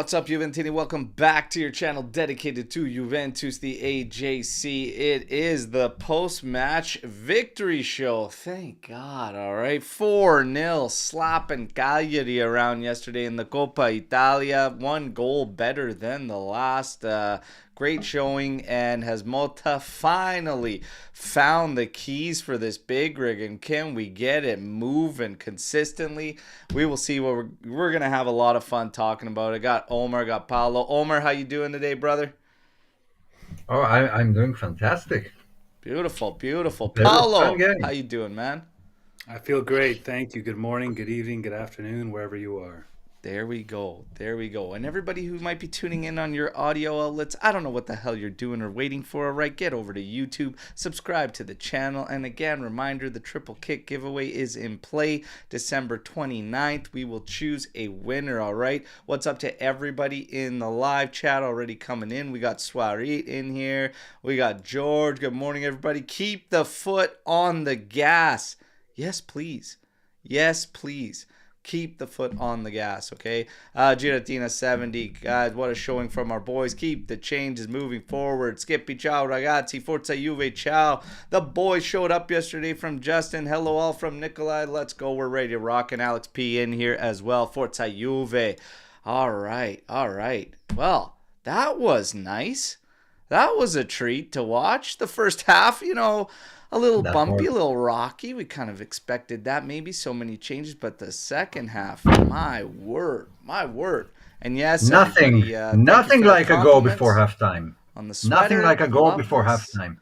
What's up, Juventini? Welcome back to your channel dedicated to Juventus, the AJC. It is the post-match victory show. Thank God, all right? 4-0, slapping Cagliari around yesterday in the Coppa Italia. One goal better than the last. Great showing, and has Motta finally found the keys for this big rig, and can we get it moving consistently? We will see. What we're gonna have a lot of fun talking about. I got Omer, got Paolo. Omer, how you doing today, brother? Oh, I'm doing fantastic. Beautiful, beautiful. Very fun Paolo, how game. you doing, man? I feel great. Thank you. Good morning, good evening, good afternoon, wherever you are. There we go. There we go. And everybody who might be tuning in on your audio outlets, I don't know what the hell you're doing or waiting for. All right, get over to YouTube, subscribe to the channel. And again, reminder, the triple kick giveaway is in play December 29th. We will choose a winner, all right? What's up to everybody in the live chat already coming in? We got Swarit in here. We got George. Good morning, everybody. Keep the foot on the gas. Yes, please. Yes, please. Keep the foot on the gas, okay? Giratina 70. Guys, what a showing from our boys. Keep the changes moving forward. Skippy, ciao, ragazzi. Forza Juve, ciao. The boys showed up yesterday from Justin. Hello, all from Nikolai. Let's go. We're ready to rock. And Alex P in here as well. Forza Juve. All right, all right. Well, that was nice. That was a treat to watch. The first half, a little That bumpy, was a little rocky. We kind of expected that, maybe so many changes, but the second half, my word, my word. And yes, nothing, everybody, thank you nothing for the like a goal before compliments halftime. on the Nothing sweater. like a goal Love before this. halftime.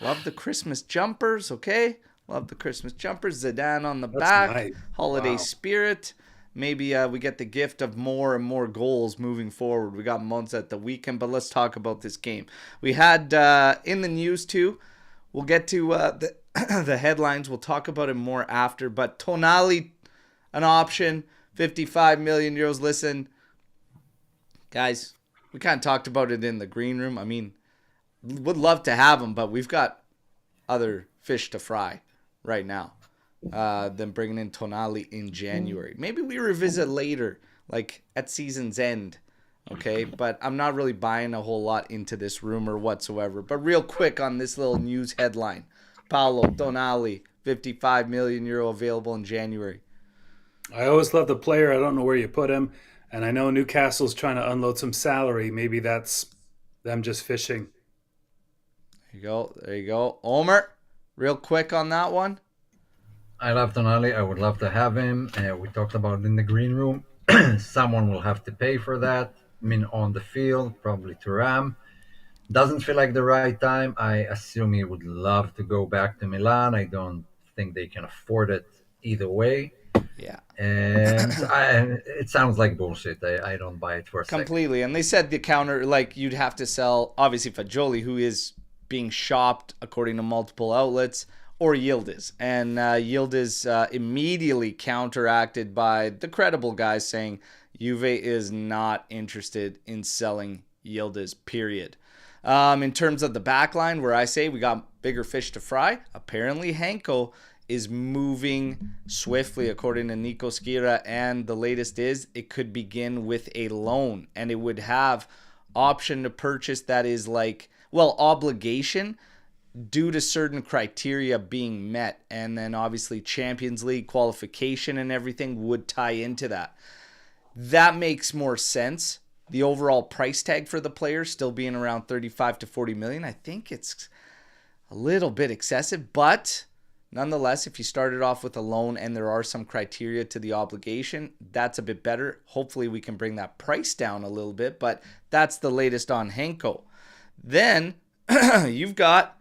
Love the Christmas jumpers, okay? Love the Christmas jumpers. Zidane on the That's back. nice. Holiday Wow. spirit. Maybe we get the gift of more and more goals moving forward. We got Monza at the weekend, but let's talk about this game. We had in the news too. We'll get to the headlines. We'll talk about it more after. But Tonali, an option, 55 million euros. Listen, guys, we kind of talked about it in the green room. I mean, would love to have him, but we've got other fish to fry right now than bringing in Tonali in January. Maybe we revisit later, like at season's end. Okay, but I'm not really buying a whole lot into this rumor whatsoever. But real quick on this little news headline. Paolo Tonali, 55 million euro available in January. I always love the player. I don't know where you put him. And I know Newcastle's trying to unload some salary. Maybe that's them just fishing. There you go. There you go. Omer, real quick on that one. I love Tonali. I would love to have him. We talked about it in the green room. Someone will have to pay for that. I mean, on the field, probably Thuram. Doesn't feel like the right time. I assume he would love to go back to Milan. I don't think they can afford it either way. Yeah. And it sounds like bullshit. I don't buy it for a second. Completely. And they said the counter, like you'd have to sell, obviously, Fagioli, who is being shopped according to multiple outlets, or Yildiz. And Yildiz immediately counteracted by the credible guys saying Juve is not interested in selling Yildiz, period. In terms of the back line, where I say we got bigger fish to fry, apparently Henko is moving swiftly according to Nico Skira, and the latest is it could begin with a loan, and it would have option to purchase that is like, well, obligation due to certain criteria being met, and then obviously Champions League qualification and everything would tie into that. That makes more sense. The overall price tag for the player still being around 35 to 40 million. I think it's a little bit excessive, but nonetheless, if you started off with a loan and there are some criteria to the obligation, that's a bit better. Hopefully we can bring that price down a little bit, but that's the latest on Henko. Then you've got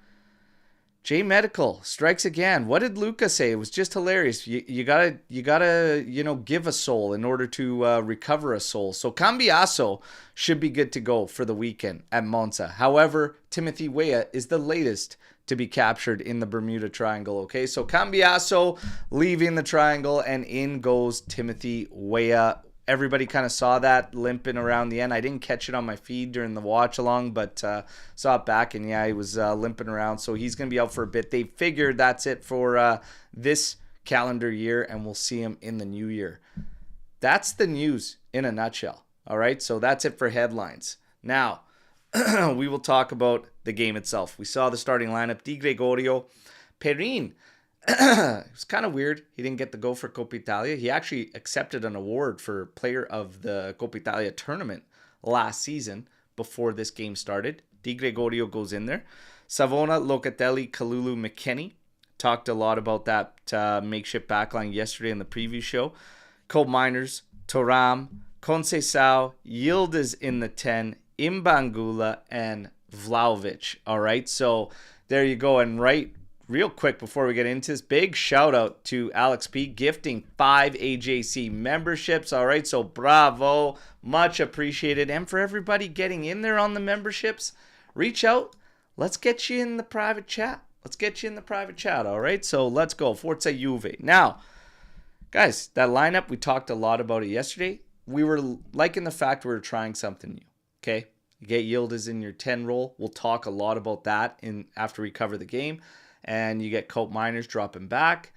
J Medical strikes again. What did Luca say? It was just hilarious. You gotta give a soul in order to recover a soul. So Cambiaso should be good to go for the weekend at Monza. However, Timothy Weah is the latest to be captured in the Bermuda Triangle. Okay, so Cambiaso leaving the triangle, and in goes Timothy Weah. Everybody kind of saw that limping around the end. I didn't catch it on my feed during the watch along, but saw it back, and yeah, he was limping around. So he's going to be out for a bit. They figured that's it for this calendar year, and we'll see him in the new year. That's the news in a nutshell. All right, so that's it for headlines. Now, we will talk about the game itself. We saw the starting lineup. Di Gregorio, Perin. It was kind of weird. He didn't get the go for Coppa Italia. He actually accepted an award for player of the Coppa Italia tournament last season before this game started. Di Gregorio goes in there. Savona, Locatelli, Kalulu, McKennie. Talked a lot about that makeshift backline yesterday in the preview show. Colt Miners, Thuram, Conceição, Yildiz in the 10, Imbangula, and Vlahovic. All right, so there you go. And real quick before we get into this, big shout out to Alex P gifting 5 AJC memberships. All right, so bravo, much appreciated. And for everybody getting in there on the memberships, reach out. Let's get you in the private chat. All right, so let's go. Forza Juve. Now, guys, that lineup, we talked a lot about it yesterday. We were liking the fact we were trying something new, okay? You get Yildiz in your 10 role. We'll talk a lot about that after we cover the game. And you get Colt Miners dropping back.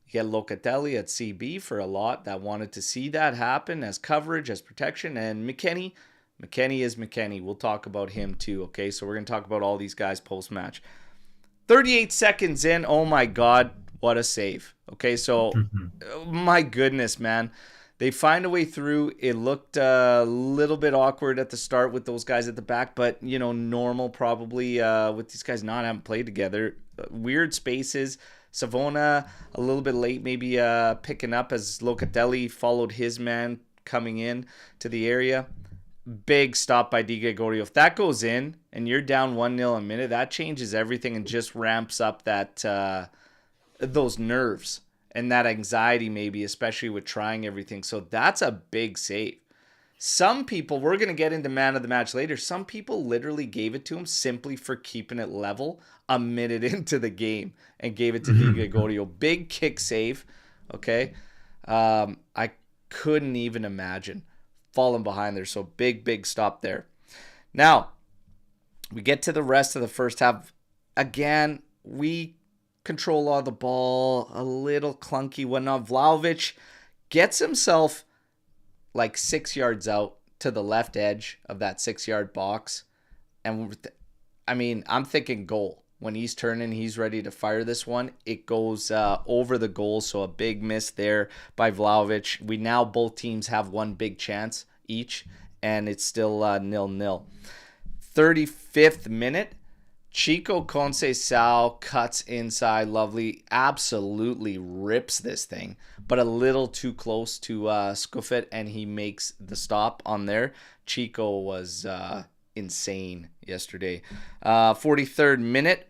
You get Locatelli at CB for a lot that wanted to see that happen as coverage, as protection. And McKennie is McKennie. We'll talk about him too, okay? So we're going to talk about all these guys post-match. 38 seconds in, oh my God, what a save. Okay, so my goodness, man. They find a way through. It looked a little bit awkward at the start with those guys at the back, but, normal probably with these guys not having played together. Weird spaces. Savona a little bit late maybe picking up as Locatelli followed his man coming in to the area. Big stop by Di Gregorio. If that goes in and you're down 1-0 a minute, that changes everything and just ramps up that those nerves and that anxiety maybe, especially with trying everything. So that's a big save. Some people, we're going to get into man of the match later, some people literally gave it to him simply for keeping it level a minute into the game and gave it to Di Gregorio. Big kick save, okay? I couldn't even imagine falling behind there. So big stop there. Now, we get to the rest of the first half. Again, we control all the ball, a little clunky, whatnot. Vlahovic gets himself like 6 yards out to the left edge of that 6-yard box. And I'm thinking goal. When he's turning, he's ready to fire this one. It goes over the goal, so a big miss there by Vlahovic. We now, both teams have one big chance each, and it's still 0-0. 35th minute, Chico Conceição cuts inside. Lovely. Absolutely rips this thing, but a little too close to scoof it, and he makes the stop on there. Chico was insane yesterday. 43rd minute.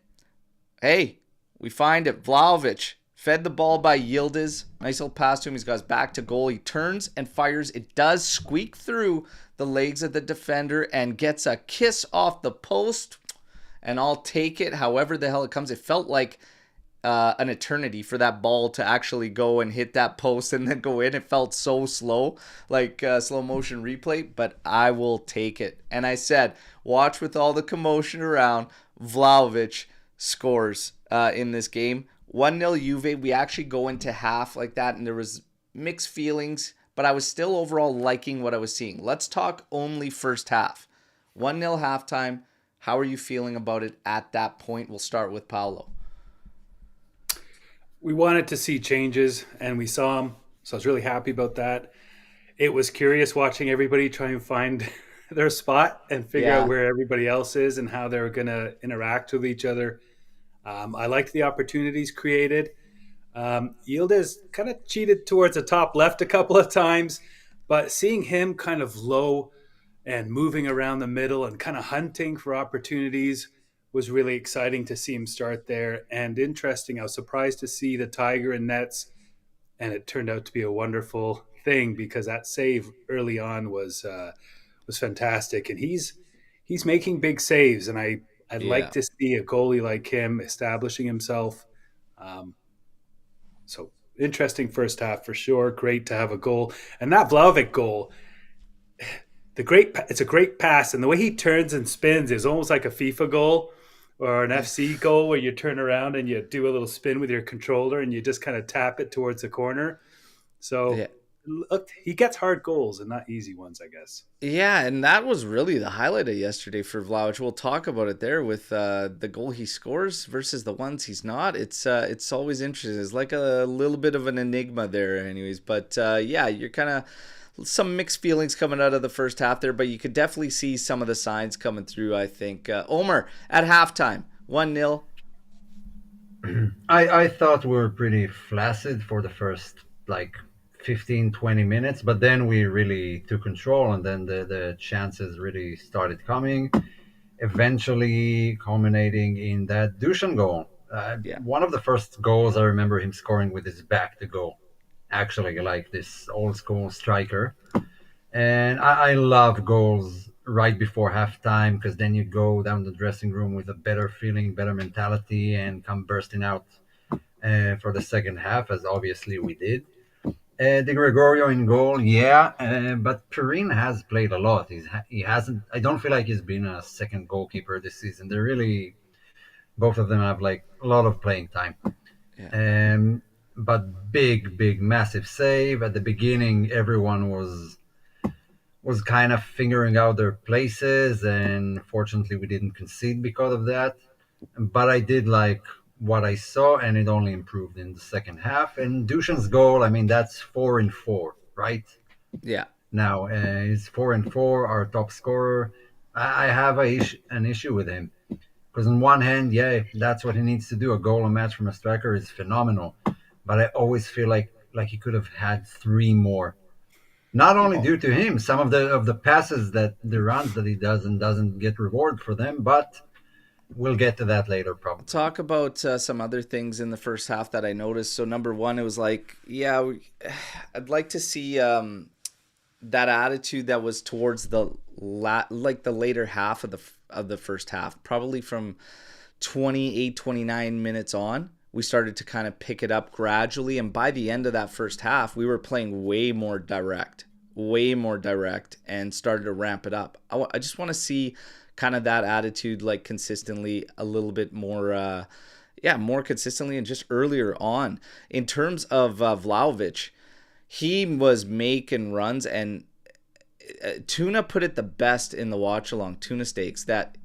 Hey, we find it. Vlahovic fed the ball by Yildiz. Nice little pass to him. He's got his back to goal. He turns and fires. It does squeak through the legs of the defender and gets a kiss off the post. And I'll take it however the hell it comes. It felt like an eternity for that ball to actually go and hit that post and then go in. It felt so slow, like slow motion replay, but I will take it. And I said, watch with all the commotion around. Vlahovic scores in this game. 1-0 Juve. We actually go into half like that, and there was mixed feelings, but I was still overall liking what I was seeing. Let's talk only first half. 1-0 halftime. How are you feeling about it at that point? We'll start with Paolo. We wanted to see changes, and we saw them, so I was really happy about that. It was curious watching everybody try and find their spot and figure out where everybody else is and how they're going to interact with each other. I liked the opportunities created. Yildiz kind of cheated towards the top left a couple of times, but seeing him kind of low and moving around the middle and kind of hunting for opportunities was really exciting to see him start there and interesting. I was surprised to see the Tiger in nets, and it turned out to be a wonderful thing because that save early on was fantastic, and he's making big saves, and I'd like to see a goalie like him establishing himself. So interesting first half for sure. Great to have a goal, and that Vlahovic goal. It's a great pass, and the way he turns and spins is almost like a FIFA goal or an FC goal where you turn around and you do a little spin with your controller and you just kind of tap it towards the corner. So look, he gets hard goals and not easy ones, I guess. Yeah, and that was really the highlight of yesterday for Vlahovic. We'll talk about it there with the goal he scores versus the ones he's not. It's always interesting. It's like a little bit of an enigma there, anyways. But yeah, you're kind of some mixed feelings coming out of the first half there, but you could definitely see some of the signs coming through. I think Omer at halftime, 1-0. I thought we were pretty flaccid for the first like 15, 20 minutes, but then we really took control, and then the chances really started coming, eventually culminating in that Dushan goal. Yeah, One of the first goals I remember him scoring with his back to goal, actually, like this old school striker. And I love goals right before halftime because then you go down the dressing room with a better feeling, better mentality, and come bursting out for the second half, as obviously we did. De Gregorio in goal, yeah, but Perrin has played a lot. He hasn't. I don't feel like he's been a second goalkeeper this season. They're really both of them have like a lot of playing time. yeah. But big, massive save at the beginning. Everyone was kind of figuring out their places, and fortunately we didn't concede because of that. But I did like what I saw, and it only improved in the second half. And Dushan's goal, I mean, that's 4-4, right? Yeah. Now he's 4-4, our top scorer. I have an issue with him because on one hand, yeah, that's what he needs to do. A goal a match from a striker is phenomenal, but I always feel like he could have had three more. Not only due to him, some of the passes that the runs that he does and doesn't get reward for them, but we'll get to that later probably. Talk about some other things in the first half that I noticed. So number one, it was like, yeah, I'd like to see that attitude that was towards the the later half of the first half, probably from 28, 29 minutes on. We started to kind of pick it up gradually, and by the end of that first half, we were playing way more direct, and started to ramp it up. I just want to see kind of that attitude like consistently a little bit more, more consistently and just earlier on. In terms of Vlahovic, he was making runs, and Tuna put it the best in the watch along, Tuna Steaks, that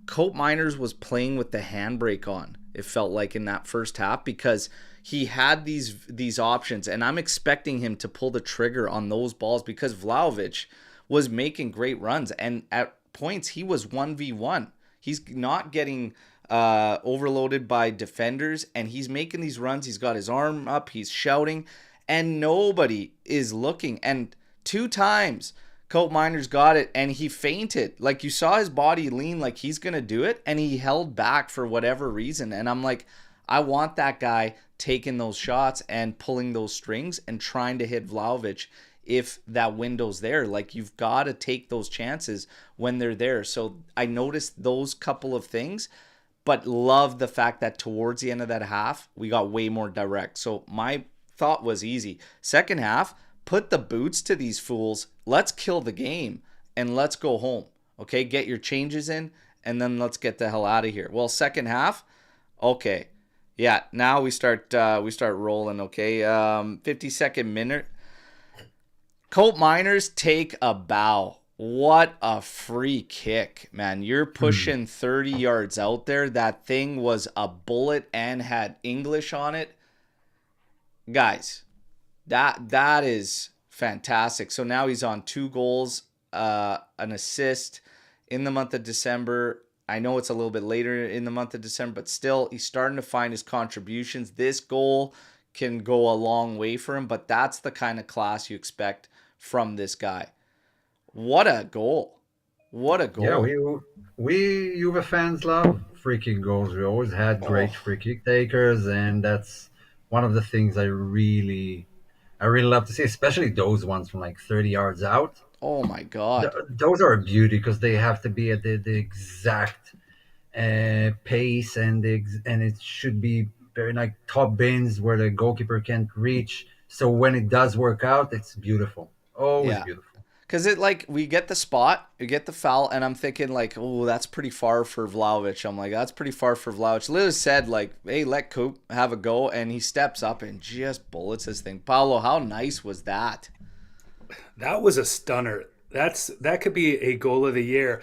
Cope Miners was playing with the handbrake on, it felt like, in that first half, because he had these options, and I'm expecting him to pull the trigger on those balls because Vlahovic was making great runs, and at points he was 1v1. He's not getting overloaded by defenders, and he's making these runs. He's got his arm up, he's shouting, and nobody is looking. And 2 times Cope Miners got it, and he fainted. Like, you saw his body lean like he's going to do it, and he held back for whatever reason. And I'm like, I want that guy taking those shots and pulling those strings and trying to hit Vlahovic if that window's there. Like, you've got to take those chances when they're there. So I noticed those couple of things, but love the fact that towards the end of that half, we got way more direct. So my thought was easy. Second half, put the boots to these fools. Let's kill the game and let's go home. Okay, get your changes in, and then let's get the hell out of here. Well, second half, okay. Yeah, now we start rolling, okay? 52nd minute. Cope Miners take a bow. What a free kick, man. You're pushing 30 yards out there. That thing was a bullet and had English on it. Guys, that is fantastic. So now he's on 2 goals, an assist in the month of December. I know it's a little bit later in the month of December, but still, he's starting to find his contributions. This goal can go a long way for him, but that's the kind of class you expect from this guy. What a goal. What a goal. Yeah, we Juve fans love free kick goals. We always had great free kick takers, and that's one of the things I really love to see, especially those ones from like 30 yards out. Oh my God. Those are a beauty because they have to be at the exact pace, and it should be very like top bins where the goalkeeper can't reach. So when it does work out, it's beautiful. Always beautiful. Because it, like, we get the spot, we get the foul, and I'm thinking, like, oh, that's pretty far for Vlahovic. I'm like, that's pretty far for Vlahovic. Literally said, like, hey, let Coop have a go, and he steps up and just bullets this thing. Paolo, how nice was that? That was a stunner. That could be a goal of the year.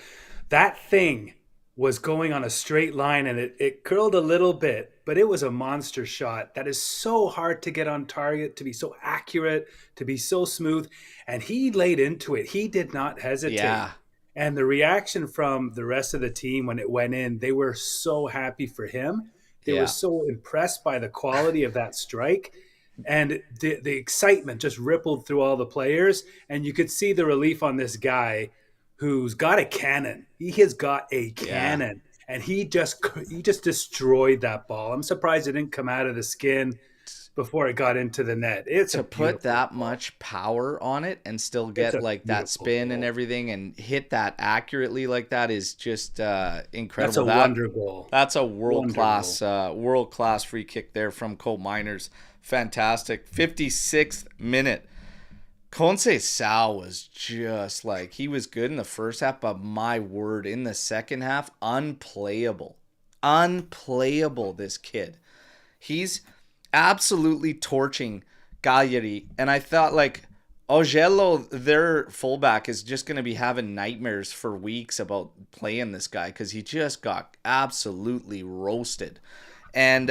That thing was going on a straight line and it curled a little bit, but it was a monster shot. That is so hard to get on target, to be so accurate, to be so smooth. And he laid into it. He did not hesitate. Yeah. And the reaction from the rest of the team when it went in, they were so happy for him. They were so impressed by the quality of that strike. And the excitement just rippled through all the players. And you could see the relief on this guy who's got a cannon. He has got a cannon. And he just destroyed that ball. I'm surprised it didn't come out of the skin before it got into the net. It's to put that much power on it and still get like that spin and everything and hit that accurately like that is just incredible. That's a wonder goal. That's a world class free kick there from Cope Miners. Fantastic. 56th minute. Conceição was just like, he was good in the first half, but my word, in the second half, unplayable. Unplayable, this kid. He's absolutely torching Cagliari. And I thought, like, Ogello, their fullback, is just going to be having nightmares for weeks about playing this guy because he just got absolutely roasted. And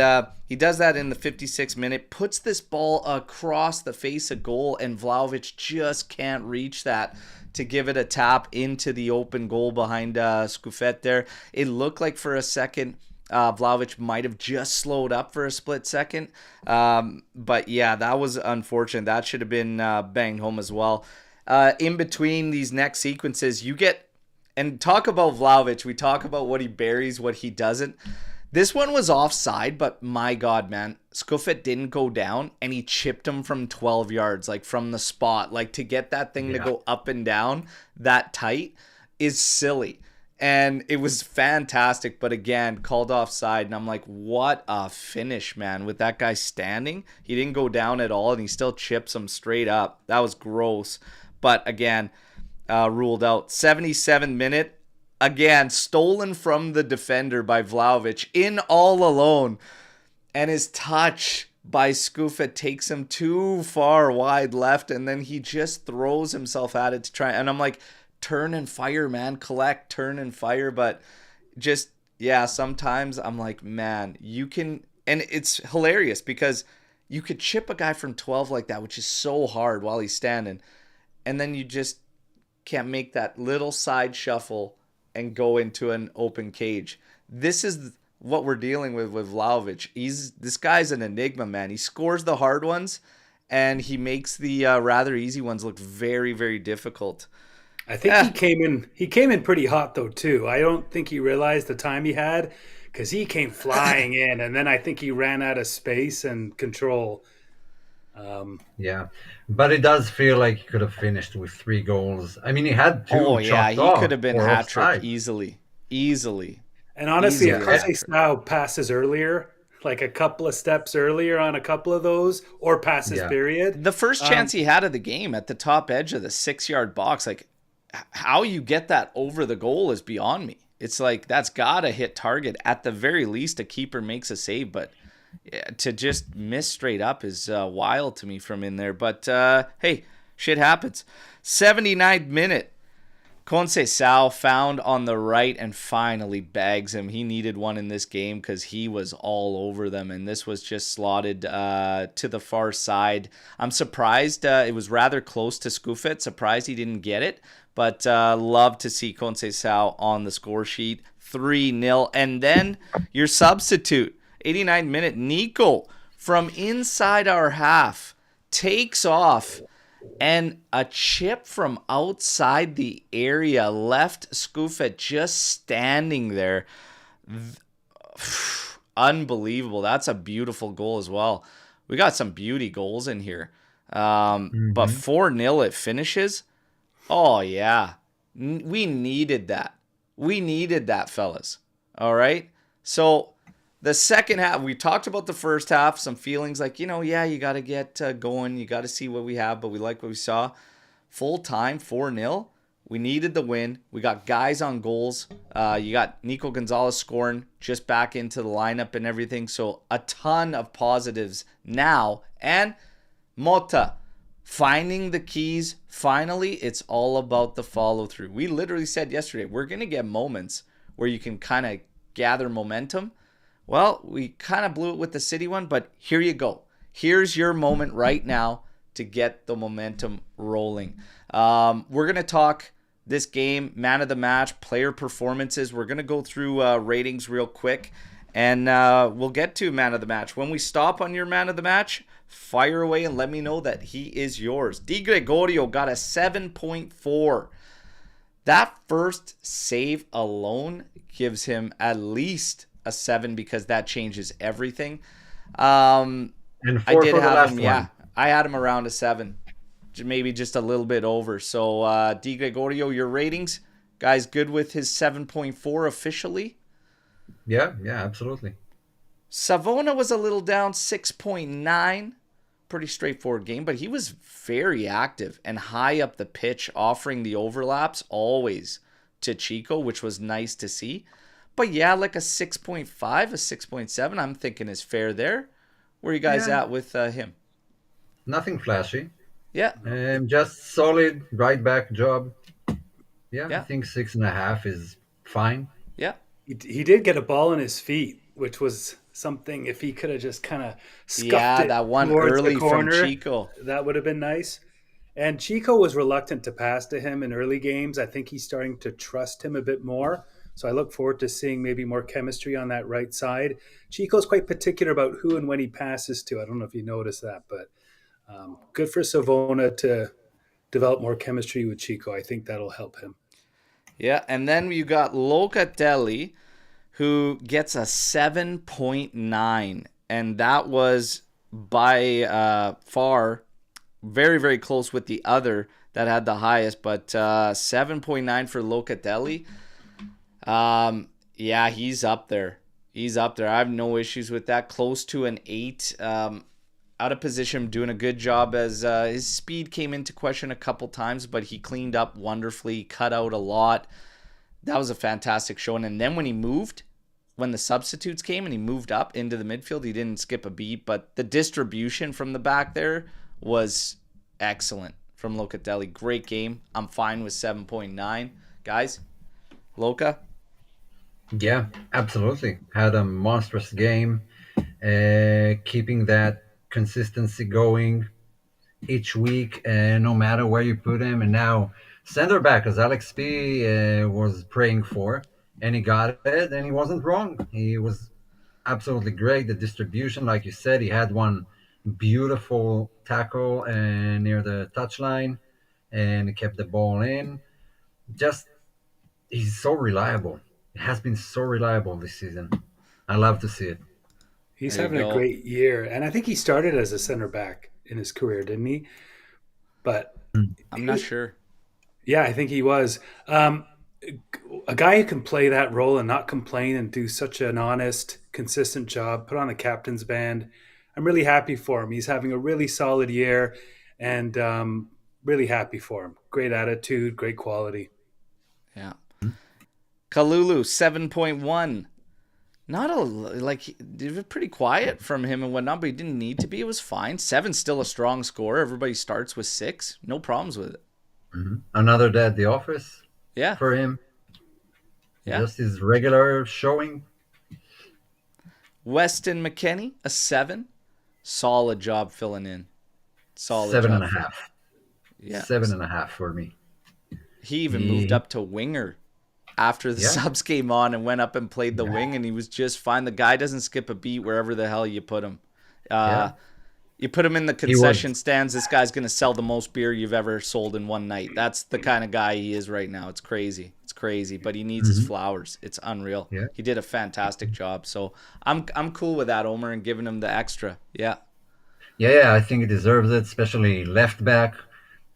he does that in the 56th minute, puts this ball across the face of goal, and Vlahovic just can't reach that to give it a tap into the open goal behind Scuffet there. It looked like for a second Vlahovic might have just slowed up for a split second. But yeah, that was unfortunate. That should have been banged home as well. In between these next sequences, you get, and talk about Vlahovic, we talk about what he buries, what he doesn't. This one was offside, but my God, man, Scuffet didn't go down, and he chipped him from 12 yards, like from the spot. Like, to get that thing to go up and down that tight is silly. And it was fantastic, but again, called offside. And I'm like, what a finish, man. With that guy standing, he didn't go down at all, and he still chips him straight up. That was gross. But again, ruled out. 77th minute. Again, stolen from the defender by Vlahovic in all alone. And his touch by Scuffet takes him too far wide left. And then he just throws himself at it to try. And I'm like, turn and fire, man. Collect, turn and fire. But just, yeah, sometimes I'm like, man, you can. And it's hilarious because you could chip a guy from 12 like that, which is so hard while he's standing. And then you just can't make that little side shuffle and go into an open cage. This is what we're dealing with Vlahovic. This guy's an enigma, man. He scores the hard ones, and he makes the rather easy ones look very, very difficult. I think he came in pretty hot though too. I don't think he realized the time he had because he came flying in, and then I think he ran out of space and control. Yeah, but it does feel like he could have finished with 3 goals. I mean, he had 2. Oh yeah, he could have been hat-trick easily. And honestly, if Conceição passes earlier, like a couple of steps earlier on a couple of those, or passes period. The first chance he had of the game at the top edge of the 6-yard box, like how you get that over the goal is beyond me. It's like, that's gotta hit target. At the very least, a keeper makes a save, but to just miss straight up is wild to me from in there. But hey, shit happens. 79th minute. Conceição found on the right and finally bags him. He needed one in this game because he was all over them, and this was just slotted to the far side. I'm surprised. It was rather close to Scuffet. Surprised he didn't get it, but love to see Conceição on the score sheet. 3-0. And then your substitute. 89th minute, Nico from inside our half takes off, and a chip from outside the area left Scuffet just standing there. Unbelievable. That's a beautiful goal as well. We got some beauty goals in here. But 4-0 it finishes. Oh, yeah. We needed that. We needed that, fellas. All right? So the second half, we talked about the first half, some feelings like, you got to get going. You got to see what we have, but we like what we saw. Full time, 4-0. We needed the win. We got guys on goals. You got Nico Gonzalez scoring, just back into the lineup and everything. So a ton of positives now. And Motta Finding the keys, finally, it's all about the follow through. We literally said yesterday, we're going to get moments where you can kind of gather momentum. Well, we kind of blew it with the City one, but here you go. Here's your moment right now to get the momentum rolling. We're going to talk this game, man of the match, player performances. We're going to go through ratings real quick, and we'll get to man of the match. When we stop on your man of the match, fire away and let me know that he is yours. Di Gregorio got a 7.4. That first save alone gives him at least a 7 because that changes everything. And 4 I did for the have last him, one. yeah. I had him around a 7. Maybe just a little bit over. So, Di Gregorio, your ratings? Guys good with his 7.4 officially? Yeah, absolutely. Savona was a little down, 6.9. Pretty straightforward game, but he was very active and high up the pitch, offering the overlaps always to Chico, which was nice to see. But yeah, like a 6.5, a 6.7, I'm thinking is fair there. Where are you guys at with him? Nothing flashy. Yeah. Just solid right back job. Yeah, Yeah. I think 6.5 is fine. Yeah. He did get a ball in his feet, which was something. If he could have just kind of scuffed it that one towards early the corner, from Chico. that would have been nice. And Chico was reluctant to pass to him in early games. I think he's starting to trust him a bit more. So I look forward to seeing maybe more chemistry on that right side. Chico's quite particular about who and when he passes to. I don't know if you noticed that, but good for Savona to develop more chemistry with Chico. I think that'll help him. Yeah, and then you got Locatelli, who gets a 7.9, and that was by far very, very close with the other that had the highest, but 7.9 for Locatelli. Yeah, he's up there. He's up there. I have no issues with that. Close to an 8. Out of position, doing a good job as his speed came into question a couple times, but he cleaned up wonderfully, cut out a lot. That was a fantastic showing. And then when he moved, when the substitutes came and he moved up into the midfield, he didn't skip a beat, but the distribution from the back there was excellent from Locatelli. Great game. I'm fine with 7.9. Guys, Loca? Yeah, absolutely. Had a monstrous game. Keeping that consistency going each week, no matter where you put him. And now center back, as Alex P was praying for, and he got it, and he wasn't wrong. He was absolutely great. The distribution, like you said, he had one beautiful tackle near the touchline, and he kept the ball in. Just, he's so reliable. He has been so reliable this season. I love to see it. He's There you having a go. great year. And I think he started as a center back in his career, didn't he? But I'm not sure. yeah, I think he was. A guy who can play that role and not complain and do such an honest, consistent job, put on the captain's band. I'm really happy for him. He's having a really solid year and really happy for him. Great attitude, great quality. Yeah. Kalulu, 7.1. Not a, like, it was pretty quiet from him and whatnot, but he didn't need to be. It was fine. 7's still a strong score. Everybody starts with 6. No problems with it. Another day at the office Yeah. for him. Yeah. Just his regular showing. Weston McKennie, a 7. Solid job filling in. Solid 7.5. job. Yeah. 7.5 for me. He even moved up to winger after the subs came on and went up and played the wing, and he was just fine. The guy doesn't skip a beat wherever the hell you put him. You put him in the concession stands, this guy's going to sell the most beer you've ever sold in one night. That's the kind of guy he is right now. It's crazy. It's crazy, but he needs his flowers. It's unreal. Yeah. He did a fantastic job. So I'm cool with that, Omer, and giving him the extra. Yeah. Yeah, I think he deserves it, especially left back.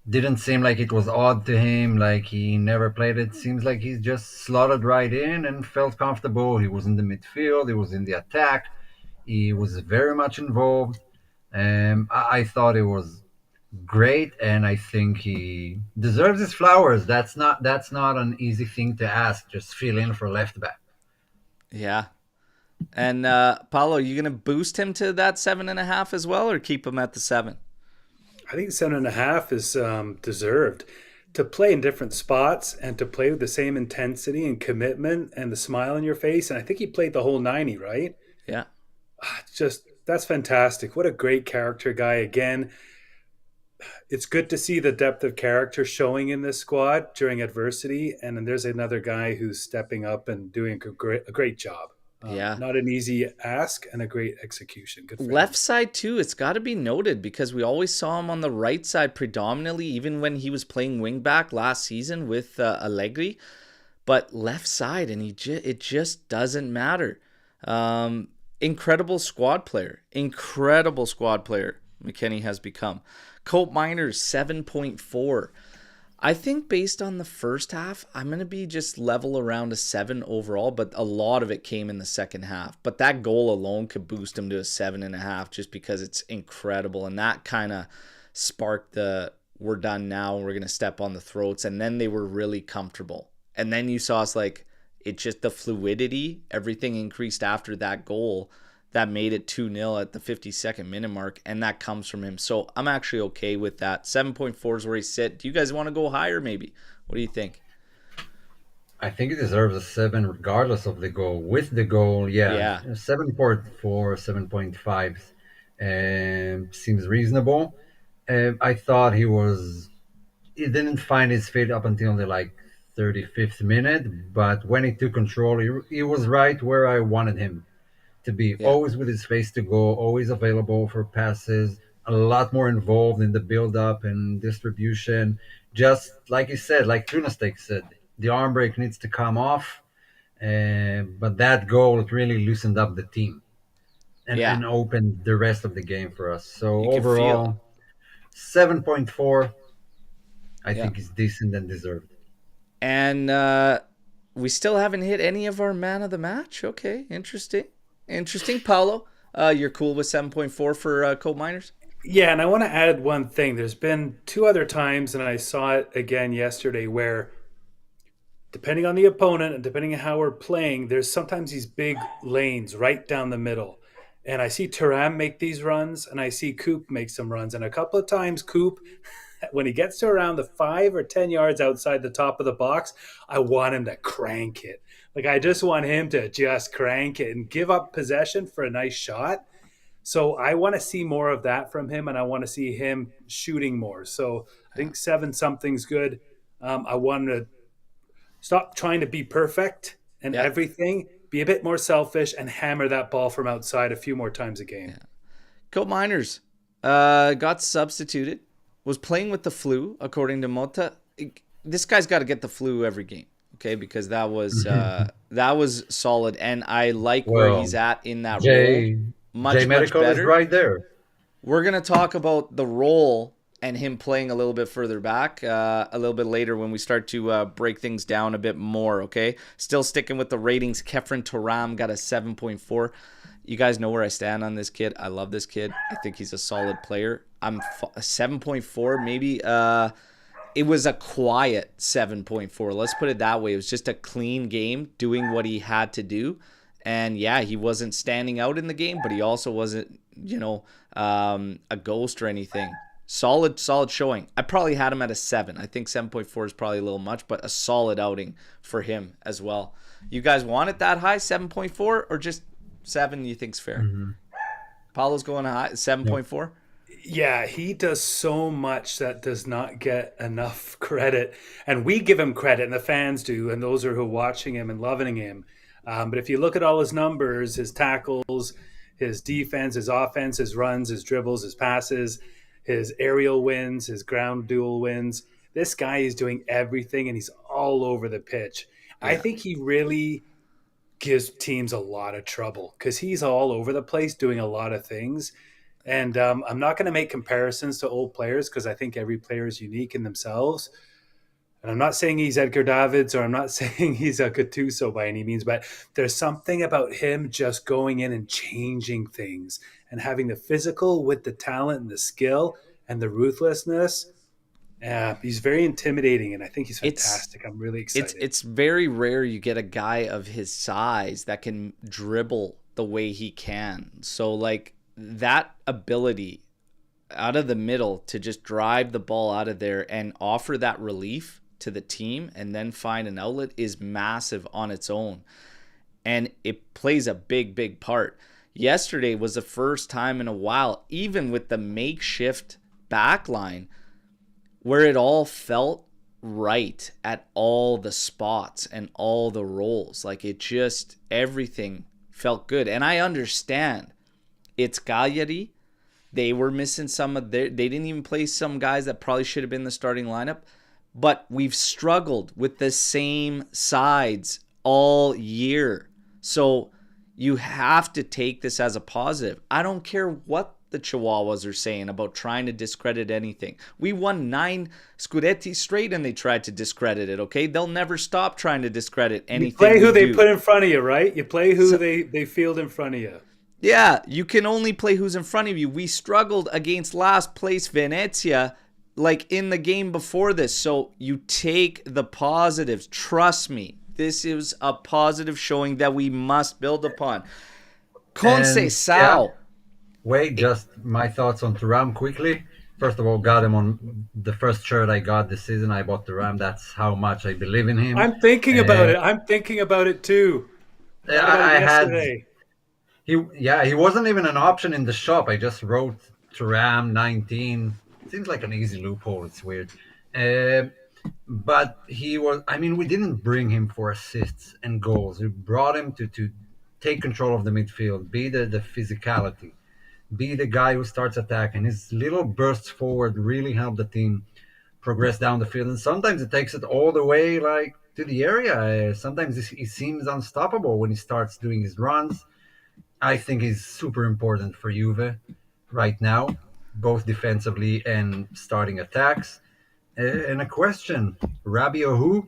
Didn't seem like it was odd to him, like he never played it. Seems like he's just slotted right in and felt comfortable. He was in the midfield, he was in the attack, he was very much involved. I thought it was great, and I think he deserves his flowers. That's not an easy thing to ask. Just fill in for left back. Yeah. And Paulo, you going to boost him to that 7.5 as well, or keep him at the 7? I think 7.5 is deserved. To play in different spots and to play with the same intensity and commitment and the smile on your face. And I think he played the whole 90, right? Yeah. Just that's fantastic. What a great character guy. Again, it's good to see the depth of character showing in this squad during adversity. And then there's another guy who's stepping up and doing a great job. Yeah. Not an easy ask and a great execution. Good for Left him. side too, it's got to be noted because we always saw him on the right side predominantly, even when he was playing wing back last season with Allegri. But left side, and it just doesn't matter. Incredible squad player. McKennie has become. Colt Miners 7.4. I think based on the first half, I'm going to be just level around a 7 overall, but a lot of it came in the second half. But that goal alone could boost him to a 7.5 just because it's incredible. And that kind of sparked the we're done now and we're going to step on the throats. And then they were really comfortable. And then you saw us like, it just the fluidity, everything increased after that goal that made it 2-0 at the 52nd minute mark, and that comes from him. So I'm actually okay with that. 7.4 is where he sit. Do you guys want to go higher maybe? What do you think? I think it deserves a 7 regardless of the goal. With the goal, yeah. 7.4, 7.5 seems reasonable. I thought he didn't find his feet up until the 35th minute, but when he took control, he was right where I wanted him to be. Yeah. Always with his face to go, always available for passes, a lot more involved in the build-up and distribution. Just like he said, like Tuna Steak said, the arm break needs to come off. But that goal, it really loosened up the team and opened the rest of the game for us. So You overall, 7.4, I think is decent and deserved. And we still haven't hit any of our man of the match. Okay, interesting. Paulo, you're cool with 7.4 for Colt Miners? Yeah, and I want to add one thing. There's been 2 other times, and I saw it again yesterday, where depending on the opponent and depending on how we're playing, there's sometimes these big lanes right down the middle. And I see Thuram make these runs, and I see Coop make some runs. And a couple of times, Coop, when he gets to around the 5 or 10 yards outside the top of the box, I want him to crank it. Like, I just want him to just crank it and give up possession for a nice shot. So I want to see more of that from him, and I want to see him shooting more. So I think 7-something's good. I want to stop trying to be perfect and everything. Be a bit more selfish and hammer that ball from outside a few more times a game. Yeah. Colt Miners got substituted, was playing with the flu, according to Motta. This guy's got to get the flu every game. Okay, because that was solid, and I like where he's at in that role. Much Medical better. Is right there. We're gonna talk about the role and him playing a little bit further back a little bit later when we start to break things down a bit more. Okay, still sticking with the ratings. Kefren Thuram got a 7.4. You guys know where I stand on this kid. I love this kid. I think he's a solid player. I'm 7.4, maybe. It was a quiet 7.4. Let's put it that way. It was just a clean game, doing what he had to do. And yeah, he wasn't standing out in the game, but he also wasn't, a ghost or anything. Solid showing. I probably had him at a 7. I think 7.4 is probably a little much, but a solid outing for him as well. You guys want it that high, 7.4, or just 7 you think's fair? Mm-hmm. Paulo's going high, 7.4? Yeah, he does so much that does not get enough credit. And we give him credit, and the fans do, and those who are watching him and loving him. But if you look at all his numbers, his tackles, his defense, his offense, his runs, his dribbles, his passes, his aerial wins, his ground duel wins, this guy is doing everything, and he's all over the pitch. Yeah. I think he really gives teams a lot of trouble because he's all over the place doing a lot of things. And I'm not going to make comparisons to old players because I think every player is unique in themselves. And I'm not saying he's Edgar Davids or I'm not saying he's a Gattuso by any means, but there's something about him just going in and changing things and having the physical with the talent and the skill and the ruthlessness. He's very intimidating, and I think he's fantastic. I'm really excited. It's very rare you get a guy of his size that can dribble the way he can. So, like, that ability out of the middle to just drive the ball out of there and offer that relief to the team and then find an outlet is massive on its own. And it plays a big, big part. Yesterday was the first time in a while, even with the makeshift back line, where it all felt right at all the spots and all the roles. Like it just, everything felt good. And I understand it's Cagliari. They were missing some of their, they didn't even play some guys that probably should have been the starting lineup. But we've struggled with the same sides all year. So you have to take this as a positive. I don't care what the Chihuahuas are saying about trying to discredit anything. We won 9 Scudetti straight and they tried to discredit it, okay? They'll never stop trying to discredit anything. You play who they put in front of you, right? You play who they field in front of you. Yeah, you can only play who's in front of you. We struggled against last place Venezia like in the game before this. So you take the positives. Trust me. This is a positive showing that we must build upon. Conceição. Yeah. Wait, just my thoughts on Thuram quickly. First of all, got him on the first shirt I got this season. I bought Thuram. That's how much I believe in him. I'm thinking about it. I'm thinking about it too. I had. He wasn't even an option in the shop. I just wrote Thuram 19. Seems like an easy loophole. It's weird. But he was, I mean, we didn't bring him for assists and goals. We brought him to take control of the midfield, be the physicality, be the guy who starts attack. And his little bursts forward really help the team progress down the field. And sometimes it takes it all the way like to the area. Sometimes he seems unstoppable when he starts doing his runs. I think he's super important for Juve right now, both defensively and starting attacks. And a question, Rabiot who?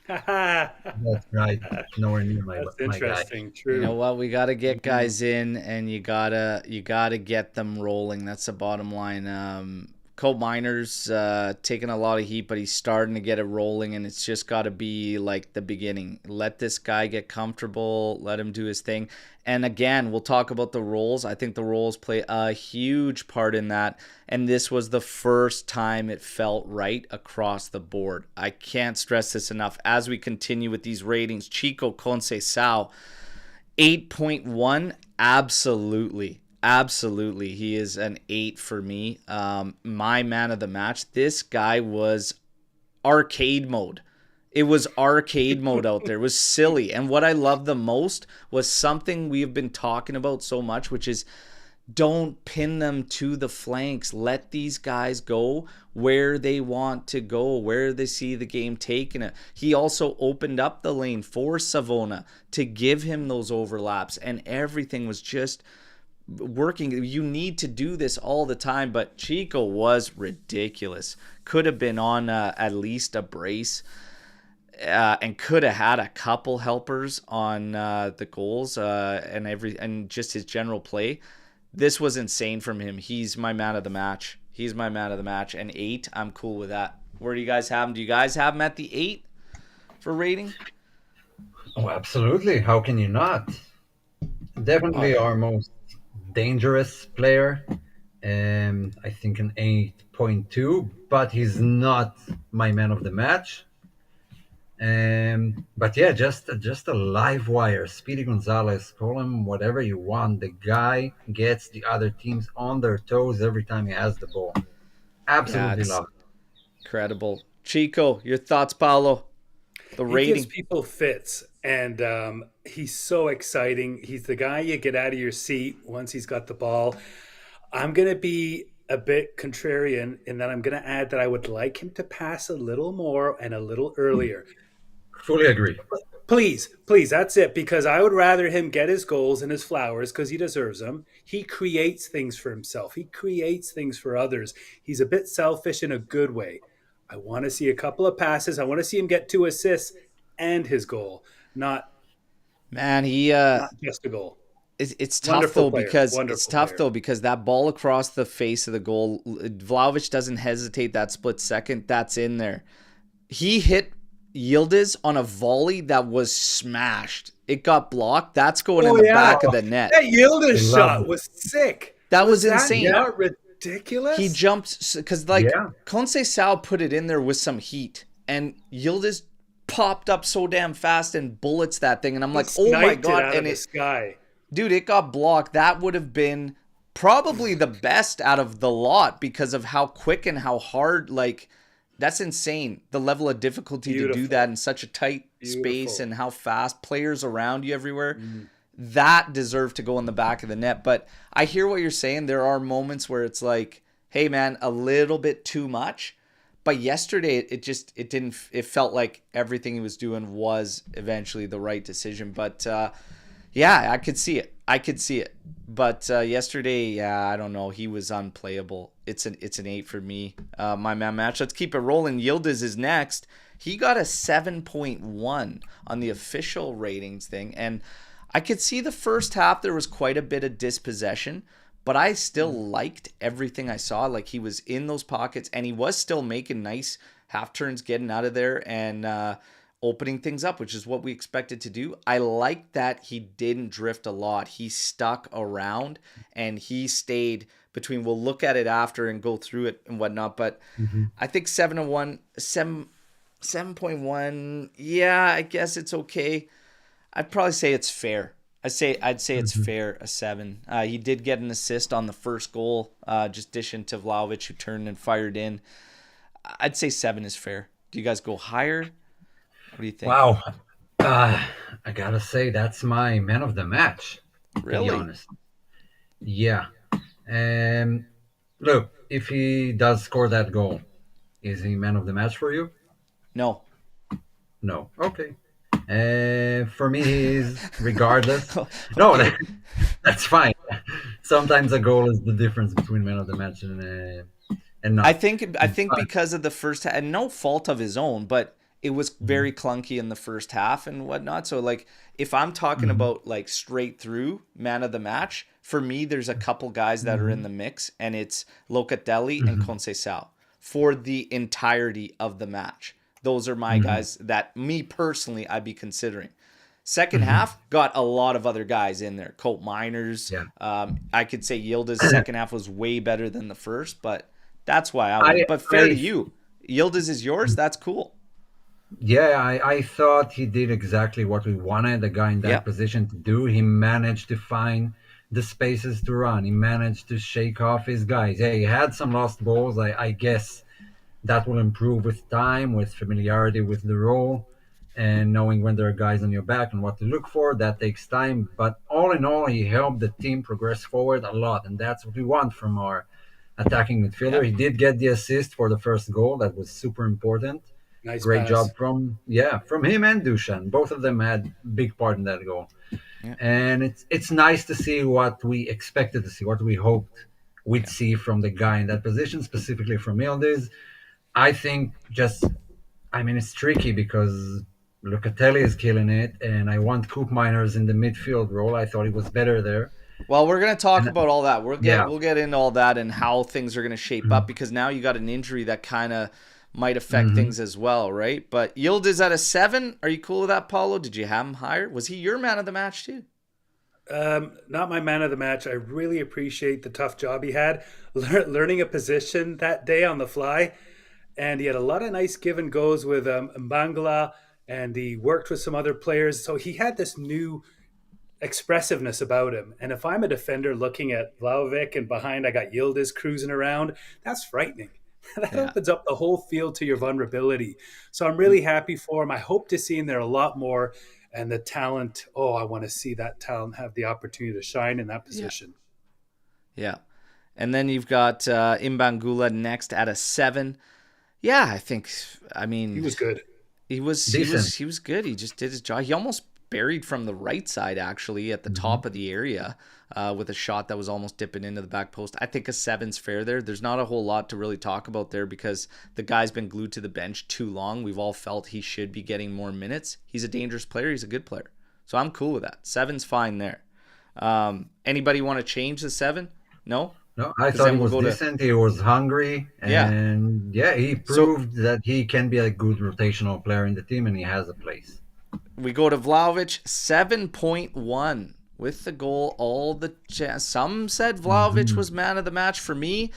That's right. Nowhere near my interesting. Guy. True. You know what? We got to get guys in, and you gotta get them rolling. That's the bottom line. Colt Miner's taking a lot of heat, but he's starting to get it rolling, and it's just got to be like the beginning. Let this guy get comfortable. Let him do his thing. And again, we'll talk about the roles. I think the roles play a huge part in that. And this was the first time it felt right across the board. I can't stress this enough. As we continue with these ratings, Chico Conceição, 8.1, absolutely. Absolutely. He is an 8 for me. My man of the match. This guy was arcade mode. It was arcade mode out there. It was silly. And what I love the most was something we have been talking about so much, which is don't pin them to the flanks. Let these guys go where they want to go, where they see the game taking it. He also opened up the lane for Savona to give him those overlaps, and everything was just working. You need to do this all the time, but Chico was ridiculous. Could have been on at least a brace. And could have had a couple helpers on the goals and just his general play. This was insane from him. He's my man of the match. And 8, I'm cool with that. Where do you guys have him? Do you guys have him at the 8 for rating? Oh, absolutely. How can you not? Definitely our most dangerous player. I think an 8.2, but he's not my man of the match. But yeah, just a live wire. Speedy Gonzalez, call him whatever you want. The guy gets the other teams on their toes every time he has the ball. Absolutely love it. Incredible. Chico, your thoughts, Paolo? The rating. He gives people fits, and he's so exciting. He's the guy you get out of your seat once he's got the ball. I'm going to be a bit contrarian in that I'm going to add that I would like him to pass a little more and a little earlier. Fully agree. Please, that's it. Because I would rather him get his goals and his flowers because he deserves them. He creates things for himself. He creates things for others. He's a bit selfish in a good way. I want to see a couple of passes. I want to see him get 2 assists and his goal, not just a goal. It's tough though because that ball across the face of the goal, Vlahovic doesn't hesitate that split second. That's in there. He hit Yildiz on a volley that was smashed. It got blocked. That's going in the back of the net. That Yildiz shot was sick. That was insane. Not ridiculous. He jumped because Conceição put it in there with some heat, and Yildiz popped up so damn fast and bullets that thing, and I'm like, oh my god! And the sky, dude, it got blocked. That would have been probably the best out of the lot because of how quick and how hard. Like, that's insane. The level of difficulty to do that in such a tight space and how fast players around you everywhere. That deserved to go in the back of the net. But I hear what you're saying. There are moments where it's like, hey man, a little bit too much. But yesterday it felt like everything he was doing was eventually the right decision. But yeah, I could see it. But yesterday, I don't know. He was unplayable. It's an 8 for me. My man match. Let's keep it rolling. Yildiz is next. He got a 7.1 on the official ratings thing, and I could see the first half there was quite a bit of dispossession, but I still liked everything I saw. Like, he was in those pockets, and he was still making nice half turns, getting out of there and opening things up, which is what we expected to do. I liked that he didn't drift a lot. He stuck around, and he stayed between. We'll look at it after and go through it and whatnot, but I think 7.1, yeah, I guess it's okay. I'd probably say it's fair. I'd say it's fair, a 7. He did get an assist on the first goal, just dishing to Vlahovic, who turned and fired in. I'd say 7 is fair. Do you guys go higher? What do you think? Wow. I gotta say, that's my man of the match, really? To be honest. Yeah. Look, if he does score that goal, is he man of the match for you? No. Okay. For me, he's regardless. No, that's fine. Sometimes a goal is the difference between man of the match and not. I think because of the first half, and no fault of his own, but it was very clunky in the first half and whatnot. So, like, if I'm talking about like straight through man of the match, for me, there's a couple guys that are in the mix, and it's Locatelli and Conceição for the entirety of the match. Those are my guys that me personally I'd be considering. Second half got a lot of other guys in there. Colt Miners. Yeah. I could say Yildiz second half was way better than the first, but that's why I would. But fair to you. Yildiz is yours. That's cool. Yeah, I thought he did exactly what we wanted a guy in that position to do. He managed to find the spaces to run. He managed to shake off his guys. Yeah, he had some lost balls. I guess that will improve with time, with familiarity with the role, and knowing when there are guys on your back and what to look for. That takes time. But all in all, he helped the team progress forward a lot, and that's what we want from our attacking midfielder. Yeah. He did get the assist for the first goal. That was super important. Nice Great pass. job from him and Dusan. Both of them had big part in that goal. Yeah. And it's nice to see what we expected to see, what we hoped we'd see from the guy in that position, specifically from Yildiz. I think it's tricky because Locatelli is killing it, and I want Coop Miners in the midfield role. I thought he was better there. Well, we're going to talk about all that. We'll get into all that and how things are going to shape up, because now you got an injury that kind of might affect things as well, right? But Yildiz at a 7. Are you cool with that, Paulo? Did you have him higher? Was he your man of the match too? Not my man of the match. I really appreciate the tough job he had learning a position that day on the fly. And he had a lot of nice give and goes with Mbangala, and he worked with some other players. So he had this new expressiveness about him. And if I'm a defender looking at Vlahovic and behind I got Yildiz cruising around, that's frightening. That opens up the whole field to your vulnerability. So I'm really happy for him. I hope to see him there a lot more. And the talent, I want to see that talent have the opportunity to shine in that position. Yeah. And then you've got Mbangula next at a 7. Yeah, he was good. He was good. He just did his job. He almost buried from the right side, actually, at the top of the area with a shot that was almost dipping into the back post. I think a 7's fair there. There's not a whole lot to really talk about there because the guy's been glued to the bench too long. We've all felt he should be getting more minutes. He's a dangerous player. He's a good player. So I'm cool with that. 7's fine there. Anybody want to change the 7? No? No, I thought he was decent. He was hungry. And he proved that he can be a good rotational player in the team, and he has a place. We go to Vlahovic, 7.1 with the goal. Some said Vlahovic Mhm. was man of the match. For me,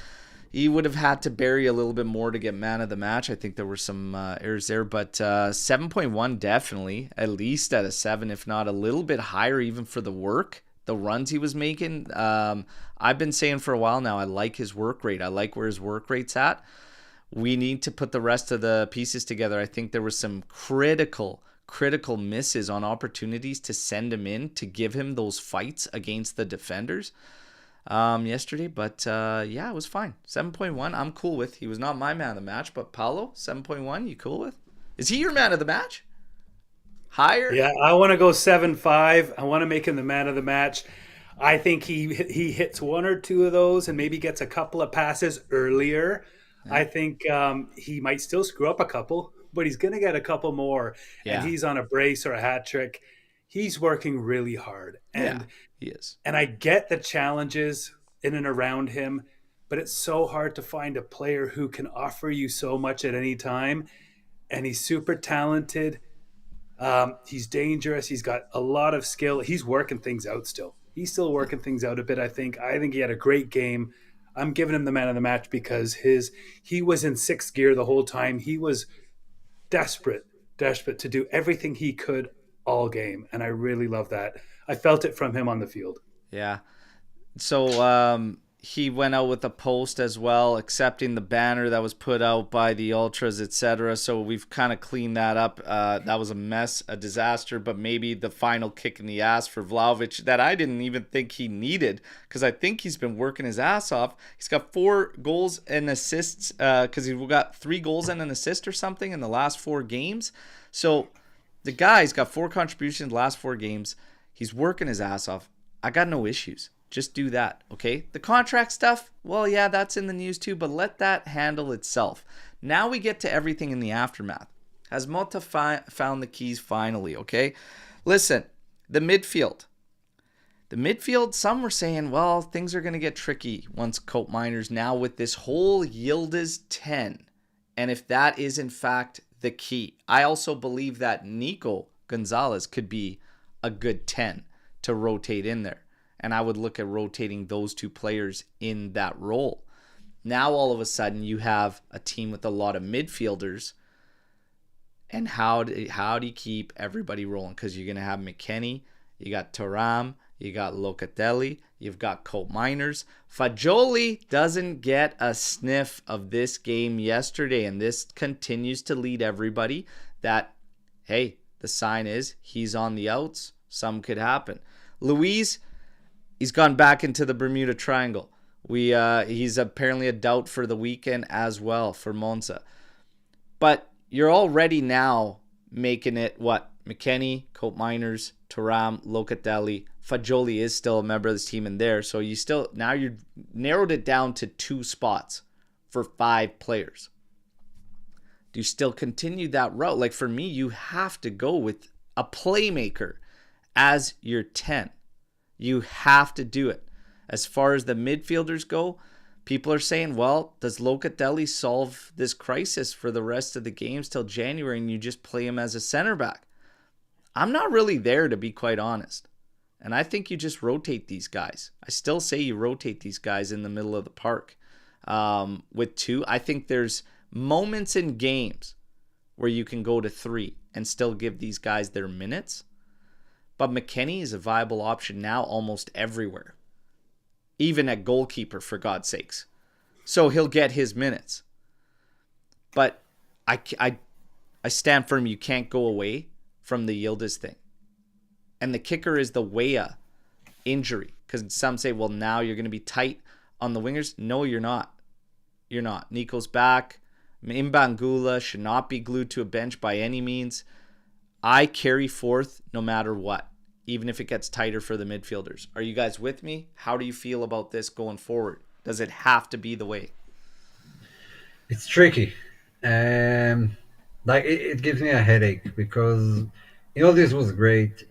he would have had to bury a little bit more to get man of the match. I think there were some errors there, but 7.1 definitely, at least at a 7, if not a little bit higher even for the work, the runs he was making. I've been saying for a while now, I like his work rate. I like where his work rate's at. We need to put the rest of the pieces together. I think there was some critical misses on opportunities to send him in to give him those fights against the defenders yesterday. But yeah, it was fine. 7.1, I'm cool with. He was not my man of the match, but Paulo, 7.1, you cool with? Is he your man of the match? Higher? Yeah, I want to go 7-5. I want to make him the man of the match. I think he hits one or two of those and maybe gets a couple of passes earlier. Yeah. I think he might still screw up a couple, but he's going to get a couple more. And Yeah. he's on a brace or a hat trick. He's working really hard, Yeah, he is. and I get the challenges in and around him, but it's so hard to find a player who can offer you so much at any time. And he's super talented. He's dangerous. He's got a lot of skill. He's working things out still. He's still working things out a bit. I think. I think he had a great game. I'm giving him the man of the match because he was in sixth gear the whole time. He was desperate to do everything he could all game, and I really love that. I felt it from him on the field. Yeah. So he went out with a post as well, accepting the banner that was put out by the ultras, etc. So we've kind of cleaned that up. That was a mess, a disaster, but maybe the final kick in the ass for Vlahovic that I didn't even think he needed, because I think he's been working his ass off. He's got 4 goals and assists because he's got 3 goals and an assist or something in the last 4 games. So the guy's got 4 contributions in the last 4 games. He's working his ass off. I got no issues. Just do that, okay? The contract stuff, well, yeah, that's in the news too, but let that handle itself. Now we get to everything in the aftermath. Has Motta found the keys finally, okay? Listen, the midfield. The midfield, some were saying, well, things are going to get tricky once Cope Miners now with this whole Yildiz 10. And if that is, in fact, the key. I also believe that Nico Gonzalez could be a good 10 to rotate in there. And I would look at rotating those 2 players in that role. Now, all of a sudden, you have a team with a lot of midfielders. And how do you keep everybody rolling? Because you're going to have McKennie, you got Thuram, you got Locatelli, you've got Cope Miners. Fagioli doesn't get a sniff of this game yesterday. And this continues to lead everybody that, hey, the sign is he's on the outs. Some could happen. Luis, he's gone back into the Bermuda Triangle. He's apparently a doubt for the weekend as well for Monza. But you're already now making it what? McKennie, Cope Miners, Thuram, Locatelli. Fagioli is still a member of this team in there. So you've narrowed it down to 2 spots for 5 players. Do you still continue that route? Like for me, you have to go with a playmaker as your 10. You have to do it. As far as the midfielders go, people are saying, well, does Locatelli solve this crisis for the rest of the games till January and you just play him as a center back? I'm not really there, to be quite honest. And I think you just rotate these guys. I still say you rotate these guys in the middle of the park with 2. I think there's moments in games where you can go to 3 and still give these guys their minutes. But McKennie is a viable option now almost everywhere. Even at goalkeeper, for God's sakes. So he'll get his minutes. But I stand firm, you can't go away from the Yildiz thing. And the kicker is the Weah injury. Because some say, well, now you're going to be tight on the wingers. No, you're not. You're not. Nico's back. Mbangula should not be glued to a bench by any means. I carry forth no matter what, even if it gets tighter for the midfielders. Are you guys with me? How do you feel about this going forward? Does it have to be the way? It's tricky. It gives me a headache because this was great.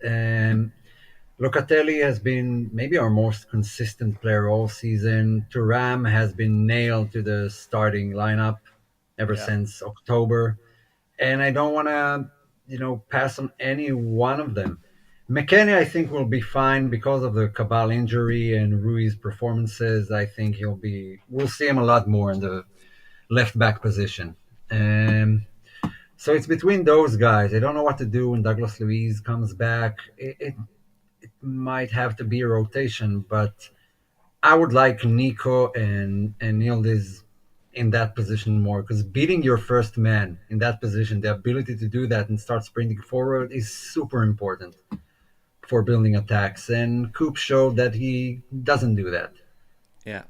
Locatelli has been maybe our most consistent player all season. Thuram has been nailed to the starting lineup ever since October. And I don't want to, pass on any one of them. McKennie, I think, will be fine because of the Cabal injury and Rui's performances. I think we'll see him a lot more in the left back position. So it's between those guys. I don't know what to do when Douglas Luiz comes back. It might have to be a rotation, but I would like Nico and Yildiz in that position more, because beating your first man in that position, the ability to do that and start sprinting forward is super important for building attacks. And Coop showed that he doesn't do that. Yeah.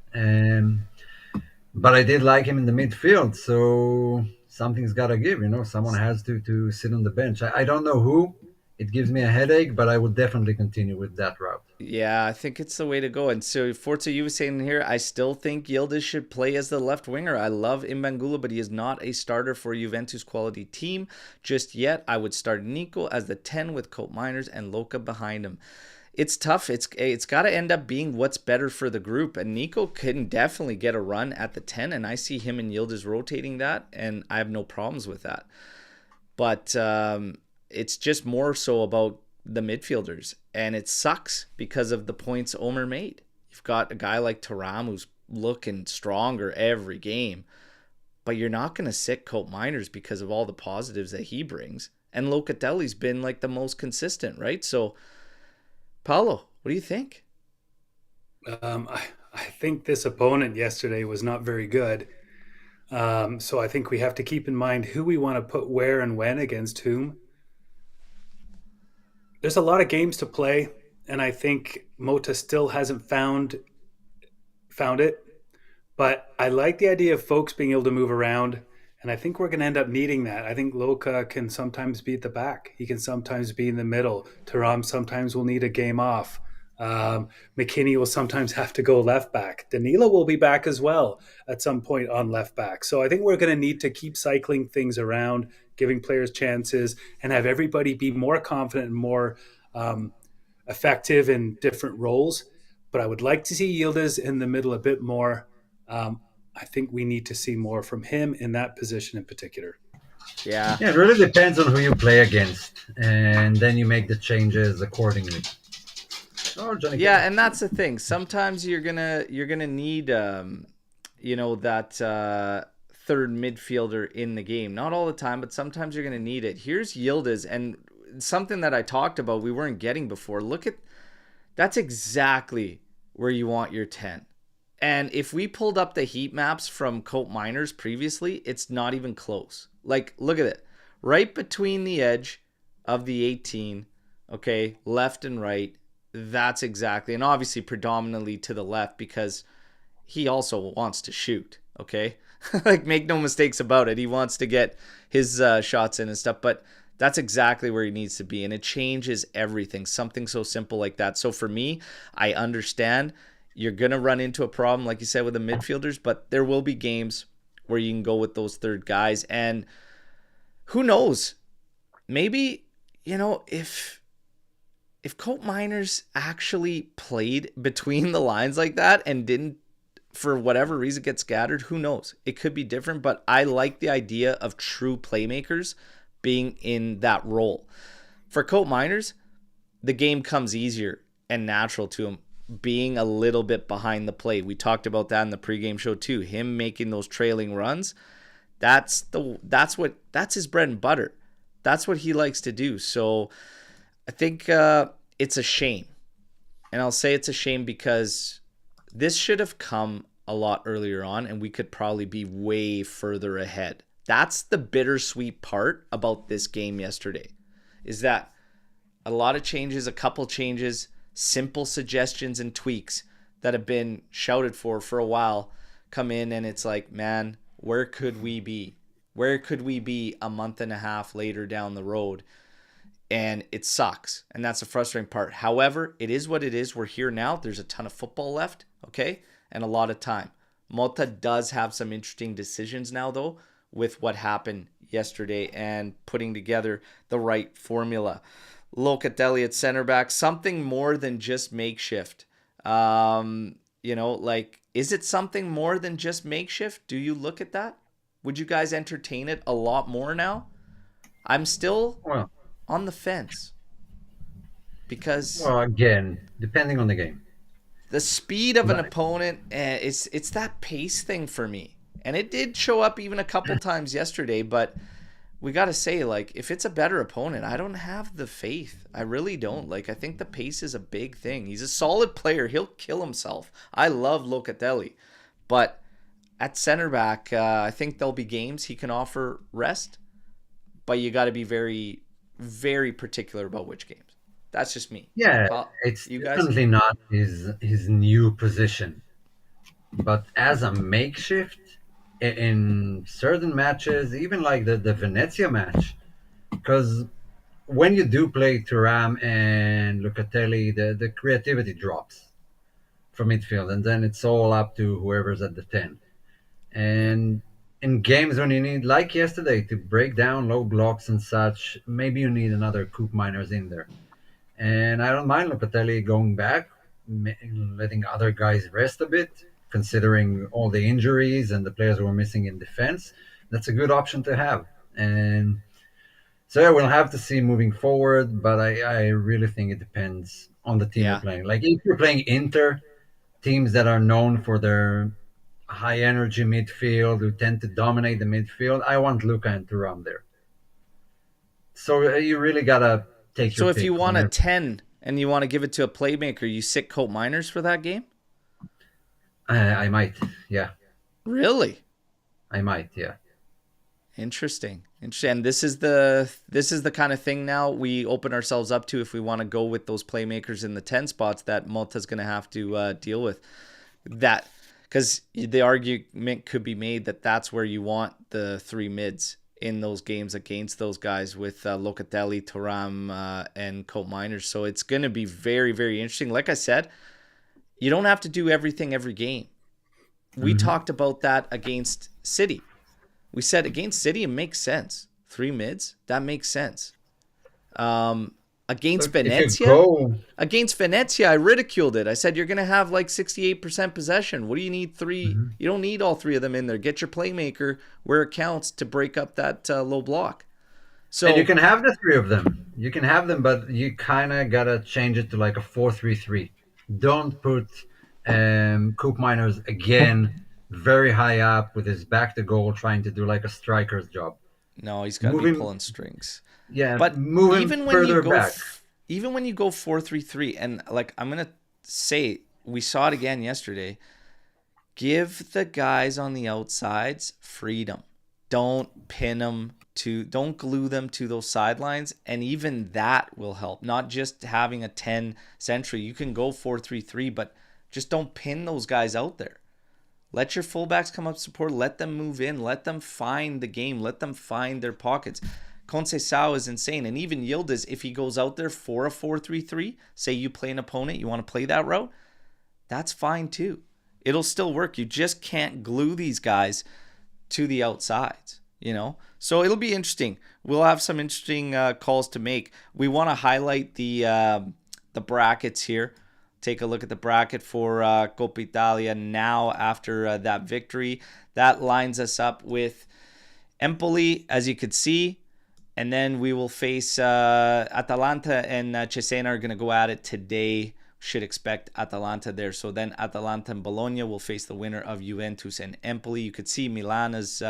But I did like him in the midfield, so something's got to give. Someone has to sit on the bench. I don't know who. It gives me a headache, but I would definitely continue with that route. Yeah, I think it's the way to go. And so Forza, you were saying here, I still think Yildiz should play as the left winger. I love Imbangula, but he is not a starter for a Juventus quality team just yet. I would start Nico as the 10 with Cope Miners and Luca behind him. It's tough. It's got to end up being what's better for the group. And Nico can definitely get a run at the 10, and I see him and Yildiz rotating that, and I have no problems with that. But it's just more so about the midfielders, and it sucks because of the points Omer made. You've got a guy like Thuram who's looking stronger every game, but you're not going to sit Cope Miners because of all the positives that he brings. And Locatelli's been like the most consistent, right? So, Paolo, what do you think? I think this opponent yesterday was not very good. So I think we have to keep in mind who we want to put where and when against whom. There's a lot of games to play, and I think Motta still hasn't found it. But I like the idea of folks being able to move around, and I think we're going to end up needing that. I think Luca can sometimes be at the back. He can sometimes be in the middle. Thuram sometimes will need a game off. McKennie will sometimes have to go left back. Danilo will be back as well at some point on left back. So I think we're going to need to keep cycling things around, giving players chances, and have everybody be more confident and more effective in different roles. But I would like to see Yildiz in the middle a bit more. I think we need to see more from him in that position in particular. Yeah. Yeah, it really depends on who you play against, and then you make the changes accordingly. Yeah, and that's the thing. Sometimes you're gonna need that third midfielder in the game. Not all the time, but sometimes you're gonna need it. Here's Yildiz, and something that I talked about we weren't getting before. That's exactly where you want your 10. And if we pulled up the heat maps from Cope Miners previously, it's not even close. Like, look at it. Right between the edge of the 18, okay, left and right. That's exactly, and obviously predominantly to the left because he also wants to shoot, okay? Like, make no mistakes about it. He wants to get his shots in and stuff, but that's exactly where he needs to be, and it changes everything. Something so simple like that. So for me, I understand you're going to run into a problem, like you said, with the midfielders, but there will be games where you can go with those third guys, and who knows? Maybe, if Cope Miners actually played between the lines like that and didn't, for whatever reason, get scattered, who knows? It could be different, but I like the idea of true playmakers being in that role. For Cope Miners, the game comes easier and natural to him, being a little bit behind the play. We talked about that in the pregame show too. Him making those trailing runs, that's his bread and butter. That's what he likes to do. So I think it's a shame. And I'll say it's a shame because this should have come a lot earlier on, and we could probably be way further ahead. That's the bittersweet part about this game yesterday, is that a lot of changes, a couple changes, simple suggestions and tweaks that have been shouted for a while come in, and it's like, man, where could we be? Where could we be a month and a half later down the road? And it sucks. And that's the frustrating part. However, it is what it is. We're here now. There's a ton of football left, okay? And a lot of time. Motta does have some interesting decisions now, though, with what happened yesterday and putting together the right formula. Locatelli at center back, something more than just makeshift. Is it something more than just makeshift? Do you look at that? Would you guys entertain it a lot more now? I'm still on the fence. because Well, again, depending on the game. the speed of an But opponent, it's that pace thing for me. And it did show up even a couple times yesterday, but we got to say, like, if it's a better opponent, I don't have the faith. I really don't. Like, I think the pace is a big thing. He's a solid player. He'll kill himself. I love Locatelli. But at center back, I think there'll be games he can offer rest, but you got to be very, very particular about which games. That's just me. yeah, it's You guys? definitely not his new position. But as a makeshift in certain matches, even like the Venezia match, because when you do play Thuram and Lucatelli, the creativity drops from midfield, and then it's all up to whoever's at the 10. And in games when you need, like yesterday, to break down low blocks and such, maybe you need another Coop Miners in there. And I don't mind Locatelli going back, letting other guys rest a bit, considering all the injuries and the players who are missing in defense. That's a good option to have. And so yeah, we'll have to see moving forward, but I really think it depends on the team you're Yeah. playing. Like if you're playing Inter, teams that are known for their high energy midfield, who tend to dominate the midfield, I want Luca and Thuram there. So you really gotta take So your if you pick from want a every. 10 and you want to give it to a playmaker, you sit Colt Miners for that game? I might, yeah, Really? I might, yeah. Interesting. Interesting. And this is the kind of thing now we open ourselves up to if we want to go with those playmakers in the 10 spots that Motta's going to have to deal with. That because the argument could be made that that's where you want the three mids in those games against those guys with Locatelli, Thuram, and Colt Miners. So it's going to be very, very interesting. Like I said, you don't have to do everything every game. We talked about that against City. We said against City, it makes sense. Three mids, that makes sense. Against Look, if you Venezia, go, I ridiculed it. I said you're gonna have like 68% possession. What do you need three? You don't need all three of them in there. Get your playmaker where it counts to break up that low block. So and you can have the three of them. You can have them, but you kind of gotta change it to like a 4-3-3. Don't put Coop Miners again very high up with his back to goal, trying to do like a striker's job. no, he's got to Move be him, pulling strings. yeah, But move him even when you further go, back. even when you go 4-3-3, and like I'm gonna say, we saw it again yesterday. Give the guys on the outsides freedom. Don't pin them to, don't glue them to those sidelines, and even that will help. Not just having a 10 century. You can go 4-3-3, but just don't pin those guys out there. Let your fullbacks come up support. Let them move in. Let them find the game. Let them find their pockets. Conceição is insane. And even Yildiz, if he goes out there for a 4-3-3, say you play an opponent, you want to play that route, that's fine too. It'll still work. You just can't glue these guys to the outsides, you know? So it'll be interesting. We'll have some interesting calls to make. We want to highlight the brackets here. Take a look at the bracket for Coppa Italia now after that victory. That lines us up with Empoli, as you could see. And then we will face Atalanta and Cesena are going to go at it today. Should expect Atalanta there. So then Atalanta and Bologna will face the winner of Juventus and Empoli. You could see Milana's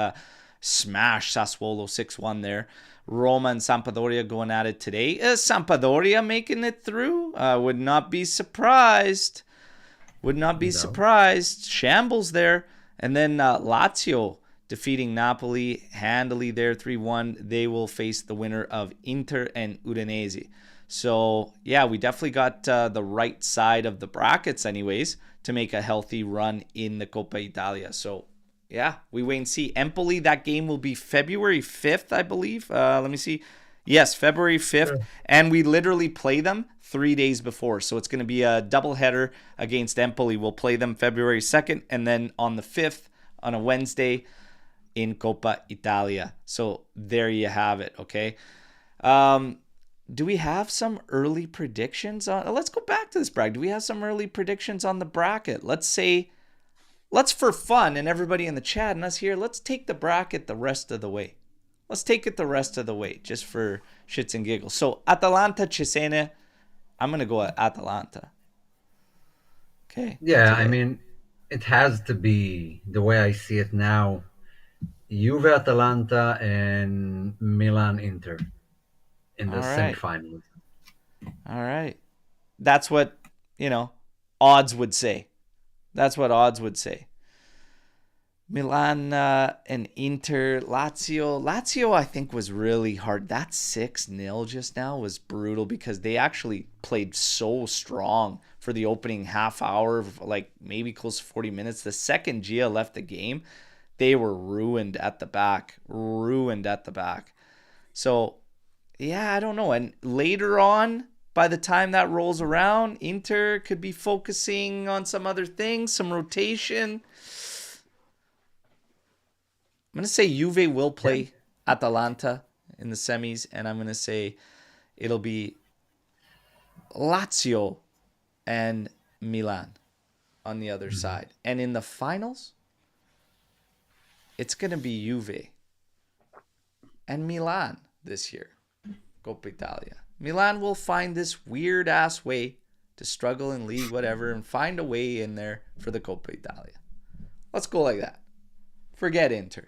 smash Sassuolo 6-1 there. Roma and Sampdoria going at it today. Sampdoria making it through. Would not be surprised. Would not be surprised. Shambles there. And then Lazio defeating Napoli handily there 3-1. They will face the winner of Inter and Udinese. So, yeah, we definitely got the right side of the brackets anyways to make a healthy run in the Coppa Italia. So, yeah, we wait and see. Empoli, that game will be February 5th, I believe. Let me see. Yes, February 5th. Sure. And we literally play them 3 days before. So it's going to be a doubleheader against Empoli. We'll play them February 2nd and then on the 5th on a Wednesday in Coppa Italia. So there you have it, okay? Do we have some early predictions on? Let's go back to this bracket. Do we have some early predictions on the bracket? Let's for fun and everybody in the chat and us here, let's take the bracket the rest of the way. Let's take it the rest of the way just for shits and giggles. So Atalanta, Cesena, I'm gonna go at Atalanta. Okay, Yeah, I today. mean, it has to be the way I see it now. Juve Atalanta and Milan Inter in the All right, semifinals. all right. That's what you know. Odds would say. That's what odds would say. Milan and Inter, Lazio. Lazio, I think, was really hard. That 6-0 just now was brutal because they actually played so strong for the opening half hour, like maybe close to 40 minutes. The second Gia left the game, they were ruined at the back. Ruined at the back. So, yeah, I don't know. And later on, by the time that rolls around, Inter could be focusing on some other things, some rotation. I'm going to say Juve will Yeah. play Atalanta in the semis, and I'm going to say it'll be Lazio and Milan on the other Mhm. side. And in the finals, it's going to be Juve and Milan this year. Coppa Italia. Milan will find this weird ass way to struggle in league, whatever, and find a way in there for the Coppa Italia. Let's go like that. Forget Inter.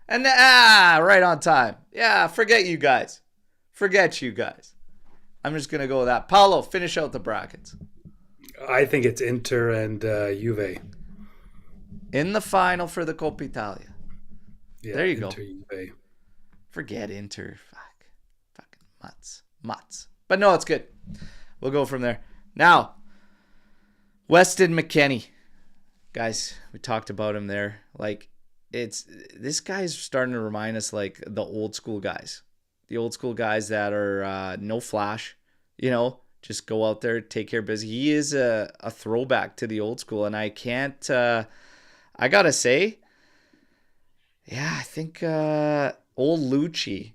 And right on time. Yeah, forget you guys. Forget you guys. I'm just gonna go with that. Paulo, finish out the brackets. I think it's Inter and Juve. In the final for the Coppa Italia. Yeah, There you go. Inter Juve. Forget Inter. Fucking mutts. Mutts. But no, it's good. We'll go from there. Now, Weston McKennie. Guys, we talked about him there. Like, this guy's starting to remind us like the old school guys. The old school guys that are no flash, just go out there, take care of business. He is a throwback to the old school, and I can't. I gotta say, yeah, I think old Lucci,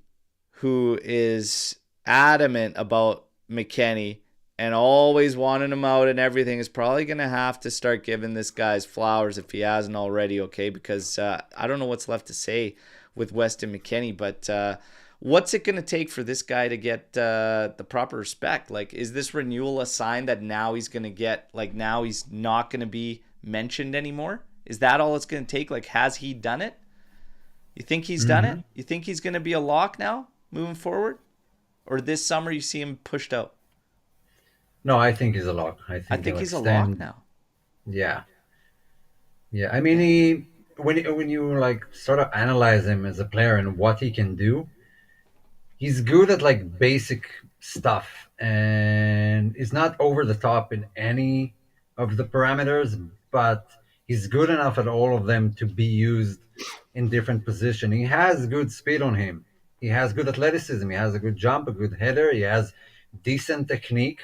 who is adamant about McKennie and always wanting him out and everything, is probably going to have to start giving this guy's flowers if he hasn't already, okay? Because I don't know what's left to say with Weston McKennie, but what's it going to take for this guy to get the proper respect? Like, is this renewal a sign that now he's going to get, like, now he's not going to be mentioned anymore? Is that all it's going to take? Like, has he done it? You think he's done it? Mhm. You think he's going to be a lock now moving forward? Or this summer you see him pushed out? No, I think he's a lock. I I think think he'll he's a lock extend. now. Yeah, yeah. I mean, Yeah. when you like sort of analyze him as a player and what he can do, he's good at like basic stuff, and he's not over the top in any of the parameters, but he's good enough at all of them to be used in different positions. He has good speed on him. He has good athleticism. He has a good jump, a good header. He has decent technique,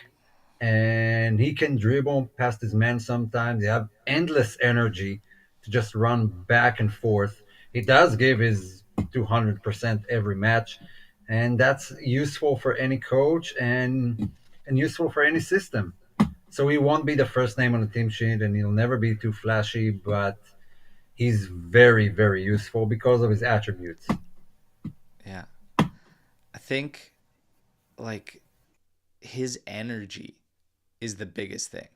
and he can dribble past his man sometimes. He have endless energy to just run back and forth. He does give his 200% every match, and that's useful for any coach and useful for any system. So he won't be the first name on the team sheet, and he'll never be too flashy, but he's very, very useful because of his attributes. Yeah. I think like his energy is the biggest thing.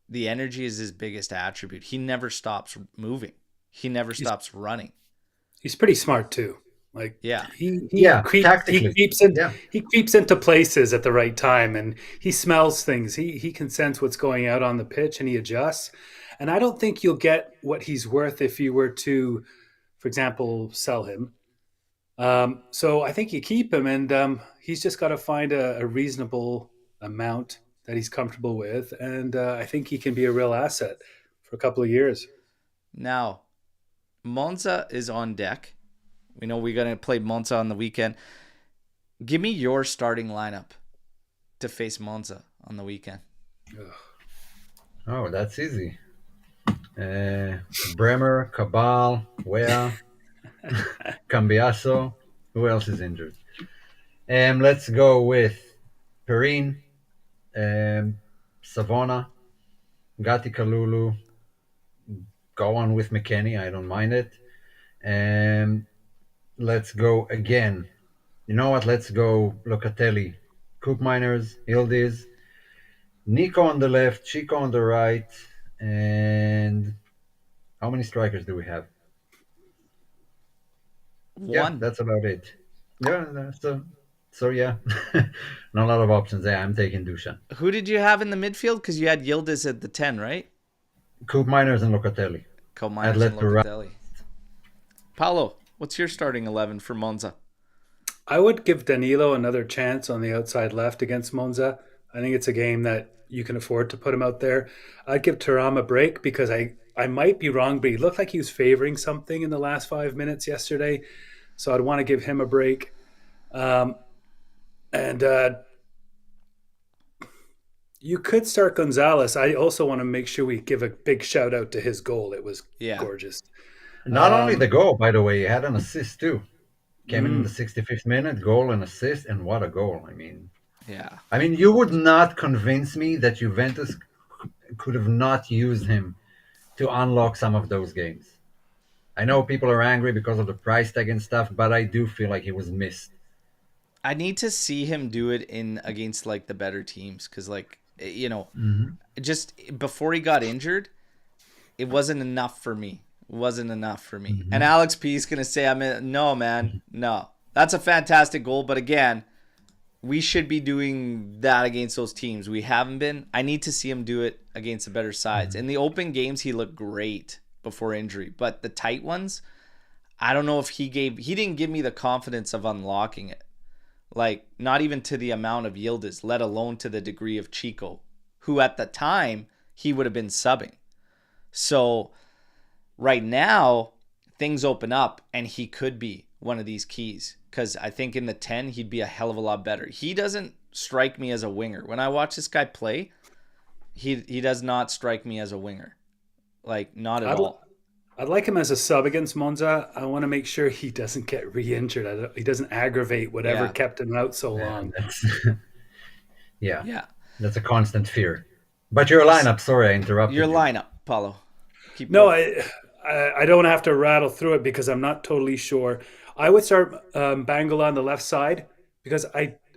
The energy is his biggest attribute. He never stops moving. He never He's stops running. he's pretty smart too. Like Yeah. Yeah, tactically. Yeah. he creeps into places at the right time, and he smells things. He can sense what's going out on the pitch, and he adjusts. And I don't think you'll get what he's worth if you were to, for example, sell him. So I think you keep him, and he's just got to find a reasonable amount that he's comfortable with, and I think he can be a real asset for a couple of years. Now, Monza is on deck. We know we're going to play Monza on the weekend. Give me your starting lineup to face Monza on the weekend. Ugh. Oh, that's easy. Bremer, Cabal, Wea, Cambiaso. Who else is injured? Let's go with Perrin, Savona, Gatti Kalulu. Go on with McKennie. I don't mind it. Um, let's go again. You know what? Let's go Locatelli, Cook Miners, Yildiz, Nico on the left, Chico on the right, and how many strikers do we have? Yeah, One. that's about it. Yeah, so yeah, not a lot of options there. I'm taking Dushan. Who did you have in the midfield? Because you had Yildiz at the 10, right? Coop Miners and Locatelli. I'd Co-miners and let to Locatelli. Paolo, what's your starting 11 for Monza? I would give Danilo another chance on the outside left against Monza. I think it's a game that you can afford to put him out there. I'd give Thuram a break because I might be wrong, but he looked like he was favoring something in the last 5 minutes yesterday. So I'd want to give him a break. And you could start Gonzalez. I also want to make sure we give a big shout out to his goal. It was gorgeous. Not only the goal, by the way, he had an assist too. Came in the 65th minute, goal and assist, and what a goal! I mean, you would not convince me that Juventus could have not used him to unlock some of those games. I know people are angry because of the price tag and stuff, but I do feel like he was missed. I need to see him do it in against like the better teams because, like, just before he got injured, it wasn't enough for me. And Alex P is gonna say, no, man, no. That's a fantastic goal, but again, we should be doing that against those teams. We haven't been. I need to see him do it against the better sides. In the open games, he looked great before injury, but the tight ones, I don't know if he didn't give me the confidence of unlocking it. Like, not even to the amount of Yildiz, let alone to the degree of Chico, who at the time, he would have been subbing. So right now, things open up, and he could be one of these keys. Because I think in the 10, he'd be a hell of a lot better. He doesn't strike me as a winger. When I watch this guy play, he does not strike me as a winger. Like, not at all. I'd like him as a sub against Monza. I want to make sure he doesn't get re-injured. He doesn't aggravate whatever kept him out so long. Yeah. That's a constant fear. But your lineup, sorry I interrupted Your you. lineup, Paulo. I don't have to rattle through it because I'm not totally sure. I would start Bangala on the left side because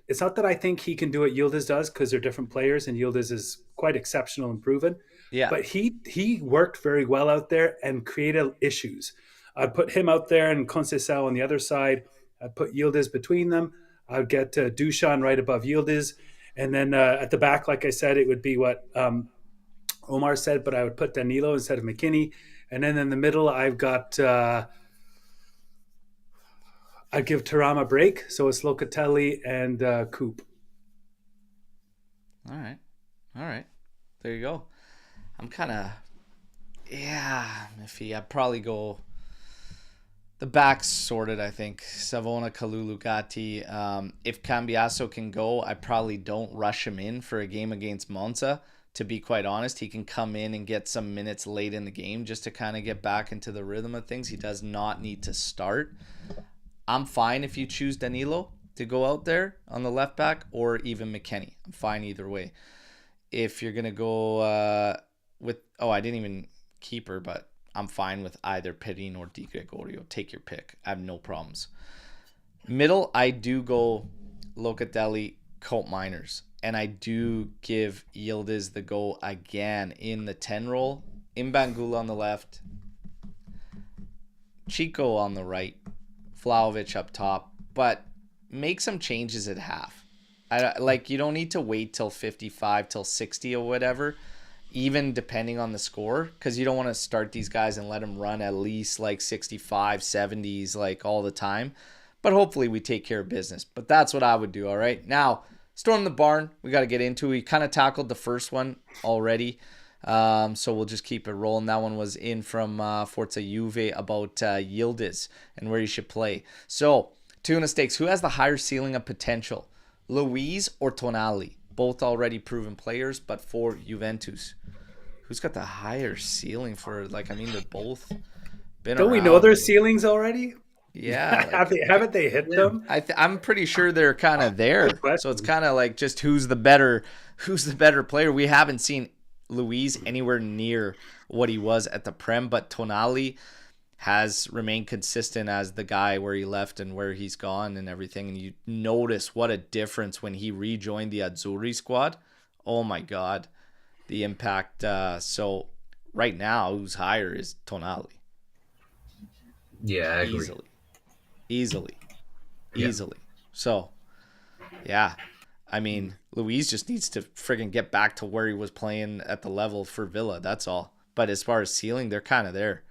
it's not that I think he can do what Yildiz does because they're different players and Yildiz is quite exceptional and proven. Yeah. But he worked very well out there and created issues. I'd put him out there and Conceição on the other side. I'd put Yildiz between them. I'd get Dushan right above Yildiz. And then at the back, like I said, it would be what Omar said, but I would put Danilo instead of McKennie. And then in the middle, I've got I'd give Thuram a break. So it's Locatelli and Coop. All right. There you go. I'm kind of, iffy. I'd probably go the back's sorted, I think. Savona, Kalulu, Gatti. If Cambiasso can go, I probably don't rush him in for a game against Monza. To be quite honest, he can come in and get some minutes late in the game just to kind of get back into the rhythm of things. He does not need to start. I'm fine if you choose Danilo to go out there on the left back or even McKennie. I'm fine either way. If you're going to go I didn't even keep her, but I'm fine with either Perin or Di Gregorio. Take your pick. I have no problems. Middle, I do go Locatelli, Colt Miners. And I do give Yildiz the go again in the 10 role. Imbangula on the left. Chico on the right. Vlahovic up top. But make some changes at half. You don't need to wait till 55, till 60 or whatever. Even depending on the score. Because you don't want to start these guys and let them run at least like 65, 70s like all the time. But hopefully we take care of business. But that's what I would do, all right? Now, Storm the Barn, we got to get into. We kind of tackled the first one already, so we'll just keep it rolling. That one was in from Forza Juve about Yildiz and where you should play. So, Tuna Stakes, who has the higher ceiling of potential? Luiz or Tonali? Both already proven players, but for Juventus. Who's got the higher ceiling for, they're both been Don't around. we know their ceilings already? Yeah. Haven't they hit them? I'm pretty sure they're kind of there. So it's kind of like just who's the better player. We haven't seen Luiz anywhere near what he was at the Prem, but Tonali has remained consistent as the guy where he left and where he's gone and everything. And you notice what a difference when he rejoined the Azzurri squad. oh my God, the impact. So right now, who's higher is Tonali. Yeah, I agree. Easily. Yeah. So, yeah. I mean, Luis just needs to friggin' get back to where he was playing at the level for Villa. That's all. But as far as ceiling, they're kind of there.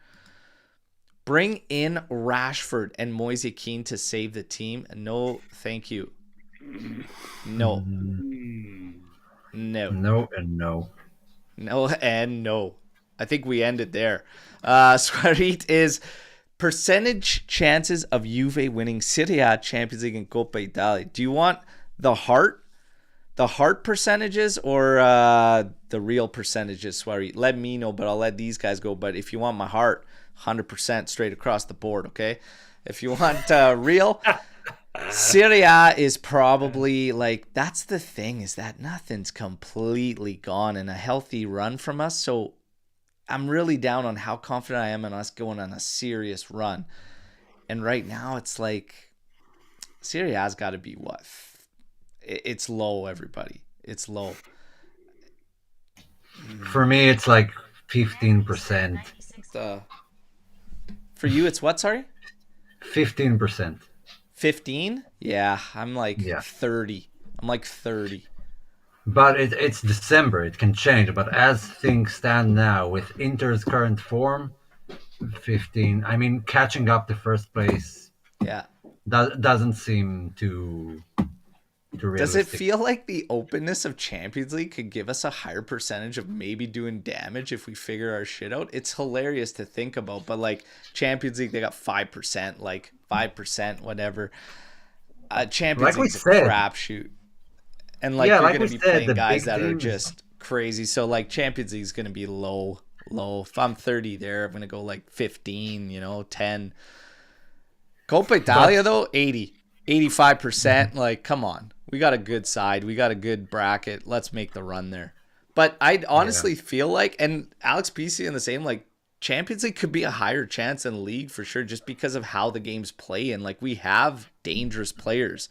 Bring in Rashford and Moise Kean to save the team. No, thank you. No. No. No and no. No and no. I think we ended there. Swarit is percentage chances of Juve winning Serie A, Champions League, and Coppa Italia. Do you want the heart percentages or the real percentages, Swarit? Let me know, but I'll let these guys go. But if you want my heart, 100% straight across the board, okay? If you want real, Serie A is probably like, that's the thing, is that nothing's completely gone in a healthy run from us. So I'm really down on how confident I am in us going on a serious run. And right now it's like Serie A's got to be what? It's low, everybody. It's low. For me, it's like 15%. For you, it's what, sorry? 15%. 15? Yeah, I'm like Yeah. 30. I'm like 30. But it's December. It can change. But as things stand now, with Inter's current form, 15. I mean, catching up to first place doesn't seem too realistic. Does it feel like the openness of Champions League could give us a higher percentage of maybe doing damage if we figure our shit out? It's hilarious to think about, but like Champions League, they got 5%, like 5%, whatever. Champions League's a crapshoot. And like you're going to be playing guys that are just crazy. So like Champions League is going to be low. If I'm 30 there, I'm going to go like 15, 10. Coppa Italia though, 80, 85%. Like, come on. We got a good side. We got a good bracket. Let's make the run there. But I honestly feel like, and Alex PC in the same, like Champions League could be a higher chance than League for sure, just because of how the games play. And like we have dangerous players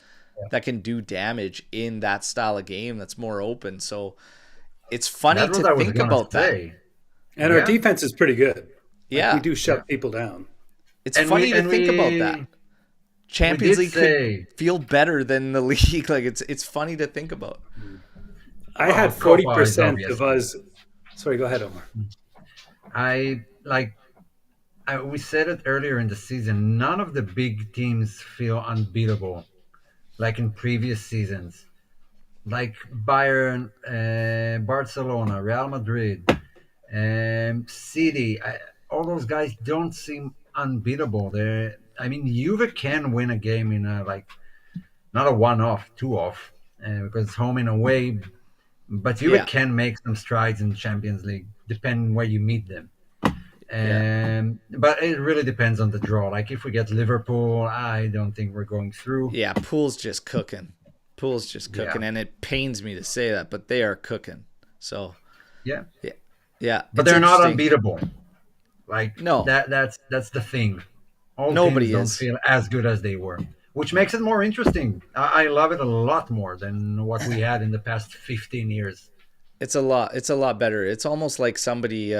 that can do damage in that style of game that's more open. So it's funny to think about that. And our defense is pretty good. Yeah. Like we do shut people down. It's funny to think about that. Champions League could feel better than the league. Like it's funny to think about. I had 40% of us. Sorry, go ahead, Omer. We said it earlier in the season. None of the big teams feel unbeatable, like in previous seasons. Like Bayern, Barcelona, Real Madrid, City. All those guys don't seem unbeatable. Juve can win a game in not a one-off, two-off, because it's home and away. But Juve can make some strides in the Champions League, depending where you meet them. But it really depends on the draw. Like if we get Liverpool, I don't think we're going through. Yeah, Pool's just cooking. And it pains me to say that, but they are cooking. So yeah. But they're not unbeatable. Like no, that's the thing. Nobody teams don't feel as good as they were, which makes it more interesting. I love it a lot more than what we had in the past 15 years. It's a lot better. It's almost like somebody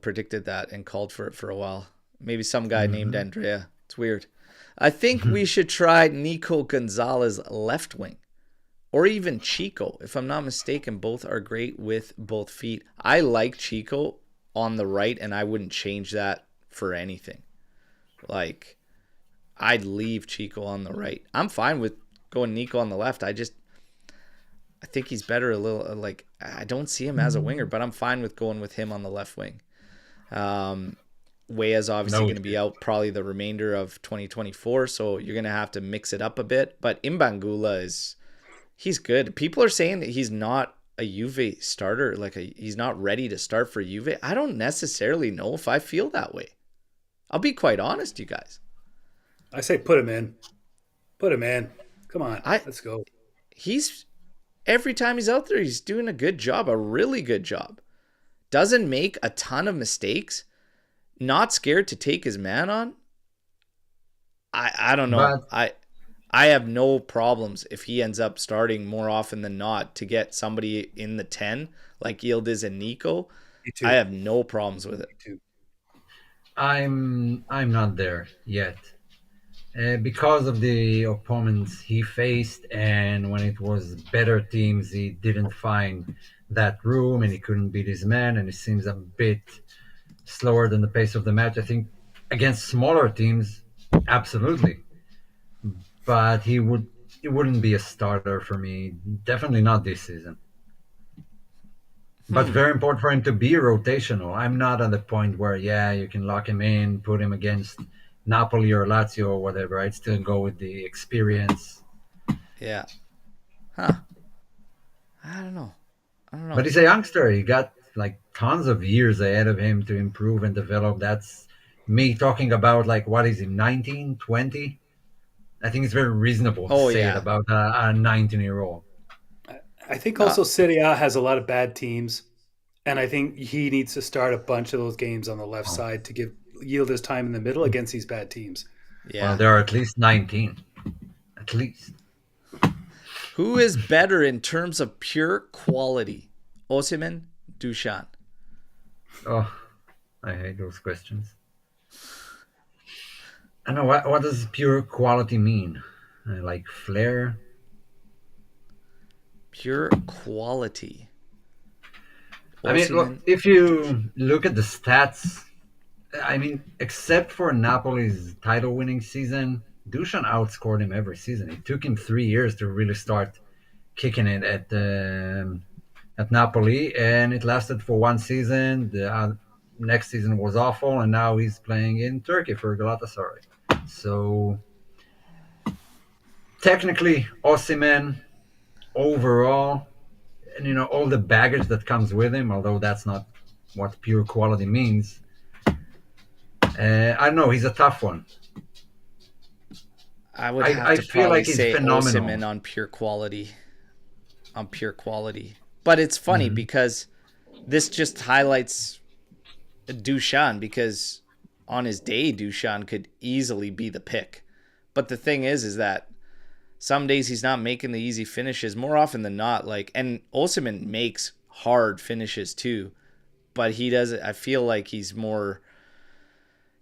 predicted that and called for it for a while. Maybe some guy named Andrea. It's weird. I think we should try Nico Gonzalez left wing, or even Chico. If I'm not mistaken, both are great with both feet. I like Chico on the right, and I wouldn't change that for anything. Like, I'd leave Chico on the right. I'm fine with going Nico on the left. I think he's better a little. Like, I don't see him as a winger, but I'm fine with going with him on the left wing. Weah's obviously going to be out probably the remainder of 2024, so you're going to have to mix it up a bit. But Mbangula he's good. People are saying that he's not a Juve starter, he's not ready to start for Juve. I don't necessarily know if I feel that way. I'll be quite honest, you guys. I say put him in. Come on, let's go. Every time he's out there, he's doing a good job, a really good job. Doesn't make a ton of mistakes. Not scared to take his man on. I don't know. I have no problems if he ends up starting more often than not to get somebody in the 10 like Yildiz and Nico. Me too. I have no problems with it. Me too. I'm not there yet. Because of the opponents he faced, and when it was better teams, he didn't find that room and he couldn't beat his man, and it seems a bit slower than the pace of the match. I think against smaller teams, absolutely, but he wouldn't be a starter for me. Definitely not this season. But very important for him to be rotational. I'm not at the point where, you can lock him in, put him against Napoli or Lazio or whatever. I'd still go with the experience. Yeah. Huh. I don't know. But he's a youngster. He got like tons of years ahead of him to improve and develop. That's me talking about like, what is he, 19, 20? I think it's very reasonable to say it about a 19-year-old. I think also Serie A has a lot of bad teams, and I think he needs to start a bunch of those games on the left side to yield his time in the middle against these bad teams. Yeah. Well, there are at least 19. At least. Who is better in terms of pure quality? Osimhen, Dusan? Oh, I hate those questions. I don't know, what does pure quality mean? Like flair? Pure quality. I mean, look, if you look at the stats, I mean, except for Napoli's title-winning season, Dusan outscored him every season. It took him 3 years to really start kicking it at Napoli, and it lasted for one season. The next season was awful, and now he's playing in Turkey for Galatasaray. So, technically, Osimhen, overall, and all the baggage that comes with him, although that's not what pure quality means. I don't know, he's a tough one. I would have to feel like say phenomenal. Osimhen on pure quality. But it's funny because this just highlights Dusan, because on his day Dusan could easily be the pick. But the thing is that some days he's not making the easy finishes more often than not. And Osimhen makes hard finishes too, but he does. I feel like he's more.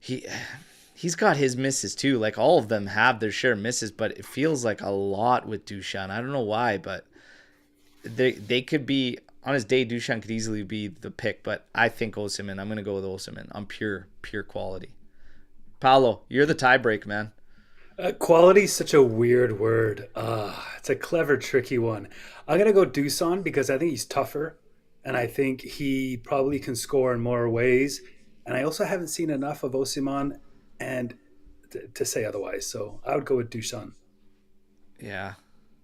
He's got his misses too. Like all of them have their share of misses, but it feels like a lot with Dusan. I don't know why, but they could be on his day. Dusan could easily be the pick, but I think Osimhen. I'm gonna go with Osimhen on pure quality. Paolo, you're the tiebreak, man. Quality is such a weird word. It's a clever, tricky one. I'm going to go Dusan because I think he's tougher, and I think he probably can score in more ways. And I also haven't seen enough of Osimhen and to say otherwise. So I would go with Dusan. Yeah.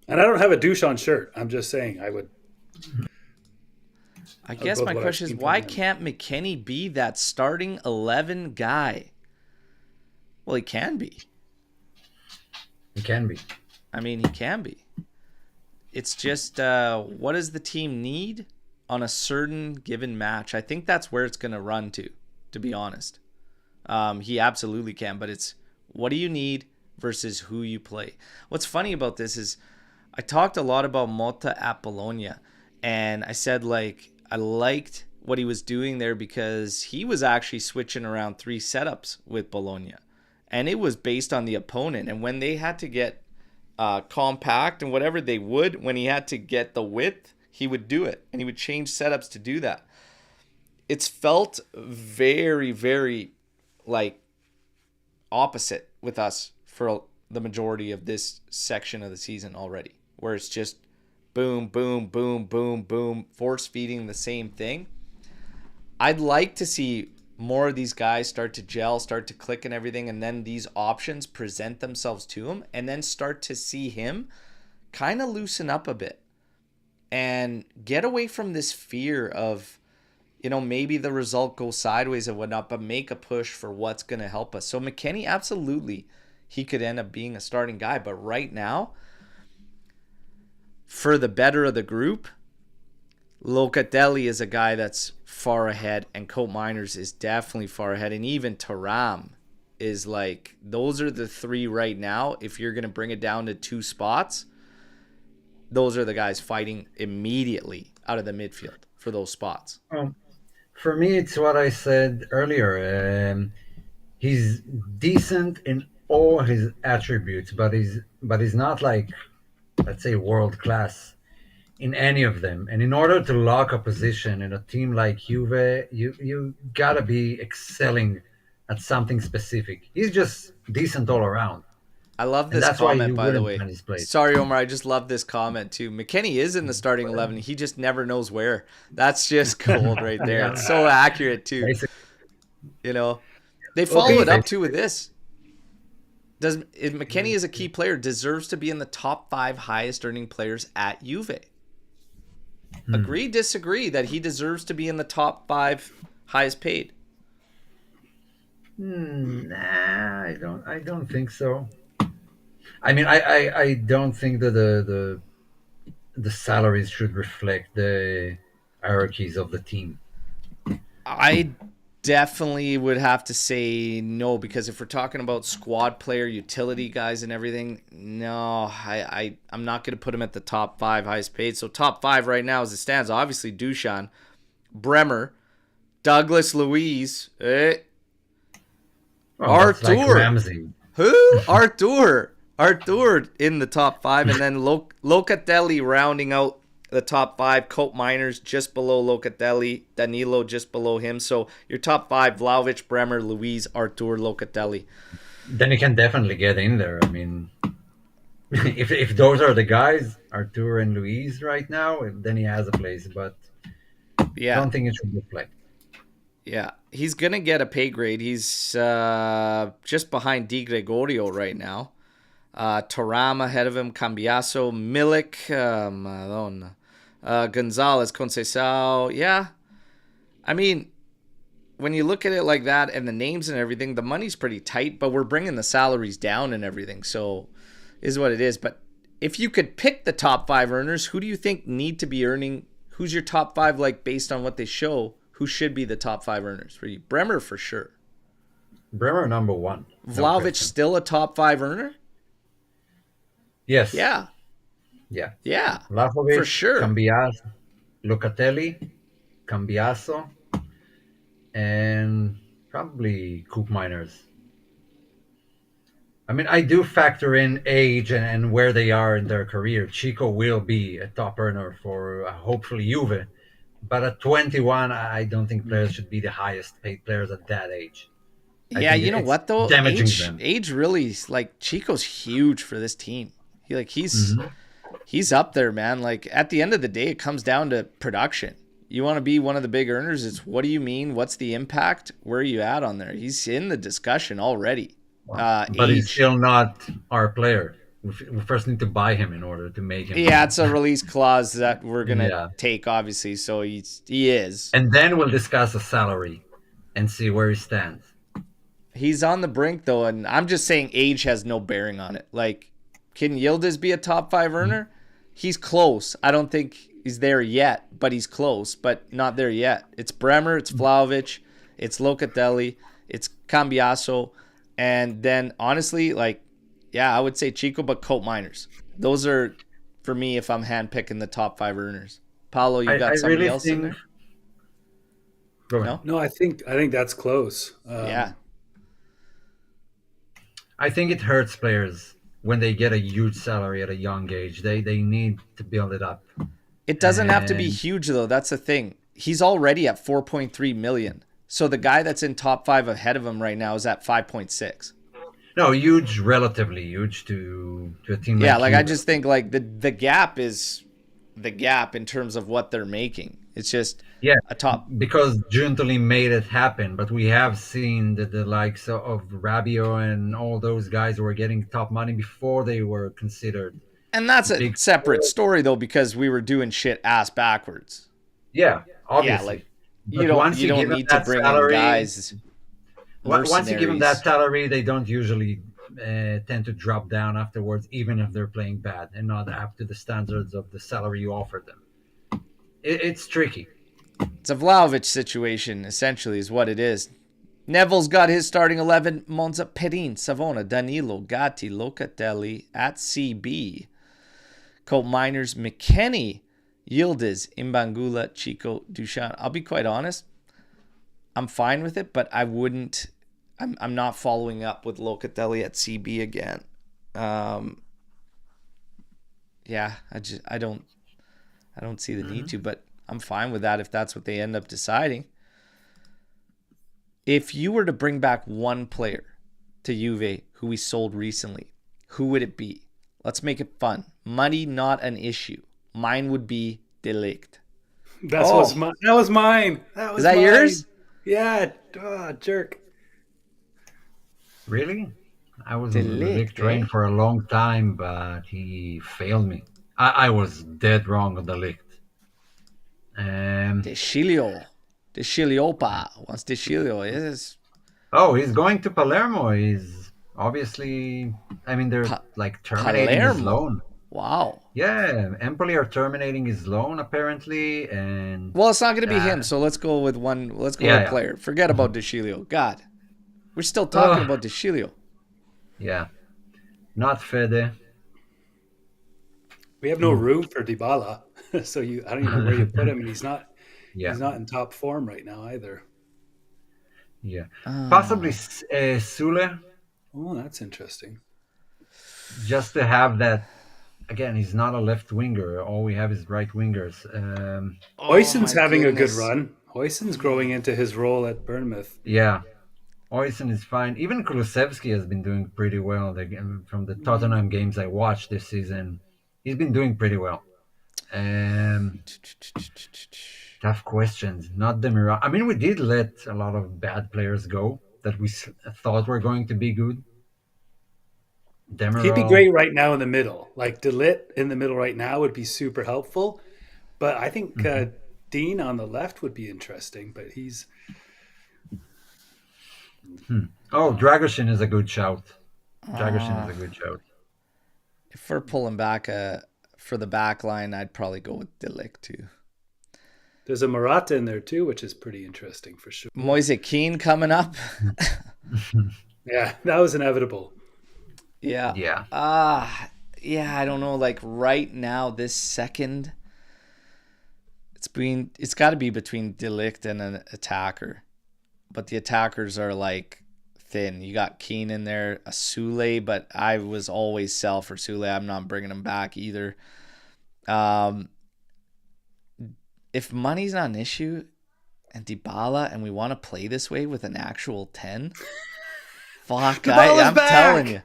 And I don't have a Dusan shirt. I'm just saying I would. I guess my question is, why can't McKennie be that starting 11 guy? Well, he can be. He can be. I mean, he can be. It's just, what does the team need on a certain given match? I think that's where it's going to run to be honest. He absolutely can, but it's what do you need versus who you play. What's funny about this is I talked a lot about Motta at Bologna, and I said, I liked what he was doing there because he was actually switching around 3 setups with Bologna. And it was based on the opponent. And when they had to get compact and whatever they would, when he had to get the width, he would do it. And he would change setups to do that. It's felt very, very opposite with us for the majority of this section of the season already. Where it's just boom, boom, boom, boom, boom, force feeding the same thing. I'd like to see more of these guys start to gel, start to click and everything, and then these options present themselves to him, and then start to see him kind of loosen up a bit and get away from this fear of, maybe the result goes sideways and whatnot, but make a push for what's going to help us. So McKennie, absolutely, he could end up being a starting guy, but right now, for the better of the group, Locatelli is a guy that's far ahead, and Cope Miners is definitely far ahead, and even Thuram is like those are the three right now. If you're gonna bring it down to 2 spots, those are the guys fighting immediately out of the midfield for those spots. For me, it's what I said earlier. He's decent in all his attributes, but he's not like, let's say, world class in any of them. And in order to lock a position in a team like Juve, you gotta be excelling at something specific. He's just decent all around. I love this comment, by the way. Sorry, Omer, I just love this comment too. McKennie is in the starting 11. He just never knows where. That's just gold right there. Yeah. It's so accurate too. You know, they follow it up too with this. McKennie is a key player, deserves to be in the top 5 highest earning players at Juve. Agree, disagree that he deserves to be in the top 5 highest paid? Nah, I don't think so. I mean, I don't think that the salaries should reflect the hierarchies of the team. I definitely would have to say no, because if we're talking about squad player, utility guys and everything, no, I'm not going to put him at the top 5 highest paid. So top 5 right now as it stands, obviously Dusan, Bremer, Douglas Luiz, Artur. Like Ramsey. Who? Artur in the top 5, and then Locatelli rounding out the top 5. Cope Miners just below Locatelli, Danilo just below him. So your top 5: Vlahovic, Bremer, Luiz, Artur, Locatelli. Then you can definitely get in there. I mean, if those are the guys, Artur and Luiz right now, then he has a place. But yeah, I don't think it should reflect. Yeah, he's gonna get a pay grade. He's just behind Di Gregorio right now. Thuram ahead of him, Cambiaso, Milik, Madonna, Gonzalez, Conceição. Yeah, I mean, when you look at it like that and the names and everything, the money's pretty tight, but we're bringing the salaries down and everything, so is what it is. But if you could pick the top 5 earners, who do you think need to be earning? Who's your top 5, like, based on what they show? Who should be the top 5 earners for you? Bremer for sure. Bremer number 1. Vlahovic still a top 5 earner? Yes. Yeah. Yeah. Yeah. Vlahovic, for sure. Cambiaso, Locatelli, Cambiaso, and probably Coop Miners. I mean, I do factor in age and where they are in their career. Chico will be a top earner for hopefully Juve. But at 21, I don't think players should be the highest paid players at that age. Yeah, you know what though? Damaging age really, like, Chico's huge for this team. He's up there, man. Like, at the end of the day, it comes down to production. You want to be one of the big earners. It's what do you mean? What's the impact? Where are you at on there? He's in the discussion already. But he's still not our player. We first need to buy him in order to make him. Yeah, it's a release clause that we're going to take, obviously. So he is. And then we'll discuss a salary and see where he stands. He's on the brink, though, and I'm just saying age has no bearing on it. Like, can Yildiz be a top 5 earner? He's close. I don't think he's there yet, but he's close, but not there yet. It's Bremer, it's Vlahovic, it's Locatelli, it's Cambiaso, and then, honestly, like, yeah, I would say Chico, but Cope Miners. Those are, for me, if I'm handpicking the top 5 earners. Paulo, you got somebody really else in there? Go ahead. No, I think that's close. Yeah. I think it hurts players when they get a huge salary at a young age. They need to build it up. It doesn't have to be huge, though. That's the thing. He's already at 4.3 million. So the guy that's in top 5 ahead of him right now is at 5.6. No, huge, relatively huge to a team. Yeah, like I just think like the gap is the gap in terms of what they're making. It's just a top. Because Giuntoli made it happen, but we have seen the likes of Rabiot and all those guys who were getting top money before they were considered. And that's a separate story, though, because we were doing shit ass backwards. Yeah, obviously. Yeah, like you don't need to bring in guys. Once you give them that salary, they don't usually tend to drop down afterwards, even if they're playing bad and not up to the standards of the salary you offer them. It's tricky. It's a Vlahovic situation, essentially, is what it is. Neville's got his starting 11. Monza, Perin, Savona, Danilo, Gatti, Locatelli at CB. Colt Miners, McKennie, Yildiz, Imbangula, Chico, Duchamp. I'll be quite honest. I'm fine with it, but I wouldn't. I'm not following up with Locatelli at CB again. Yeah, I don't see the need to, but I'm fine with that if that's what they end up deciding. If you were to bring back one player to Juve who we sold recently, who would it be? Let's make it fun. Money not an issue. Mine would be De Ligt. That was mine. Is that yours? Yeah. Jerk. Really? I was on the big train for a long time, but he failed me. I was dead wrong on the Ligt. De Chiliopa. Once De Chilio is. Oh, he's going to Palermo. He's obviously. I mean, they're terminating his loan. Wow. Yeah, Empoli are terminating his loan apparently, and well, it's not going to be him. So let's go with one. Let's go with a player. Forget about De Chilio. God, we're still talking about De Chilio. Yeah, not Fede. We have no room for Dybala, so I don't even know where you put him, and he's not. Yeah. He's not in top form right now either. Yeah, possibly Sule. Oh, that's interesting. Just to have that. Again, he's not a left winger. All we have is right wingers. Oyson's having a good run. Oyson's growing into his role at Bournemouth. Yeah, Oyson is fine. Even Kulusevski has been doing pretty well. From the Tottenham games I watched this season, he's been doing pretty well. Tough questions. Not Demiral. I mean, we did let a lot of bad players go that we thought were going to be good. Demiral. He'd be great right now in the middle. Like De Ligt in the middle right now would be super helpful. But I think Dean on the left would be interesting. But he's... Oh, Dragoshin is a good shout. If we're pulling back for the back line, I'd probably go with De Ligt too. There's a Morata in there too, which is pretty interesting for sure. Moise Kean coming up. Yeah, that was inevitable. Yeah. Yeah. I don't know. Like right now, this second, it's got to be between De Ligt and an attacker, but the attackers are like thin. You got Keane in there, a Sule, but I was always sell for Sule. I'm not bringing him back either. If money's not an issue and Dybala and we want to play this way with an actual 10, fuck, I'm telling you.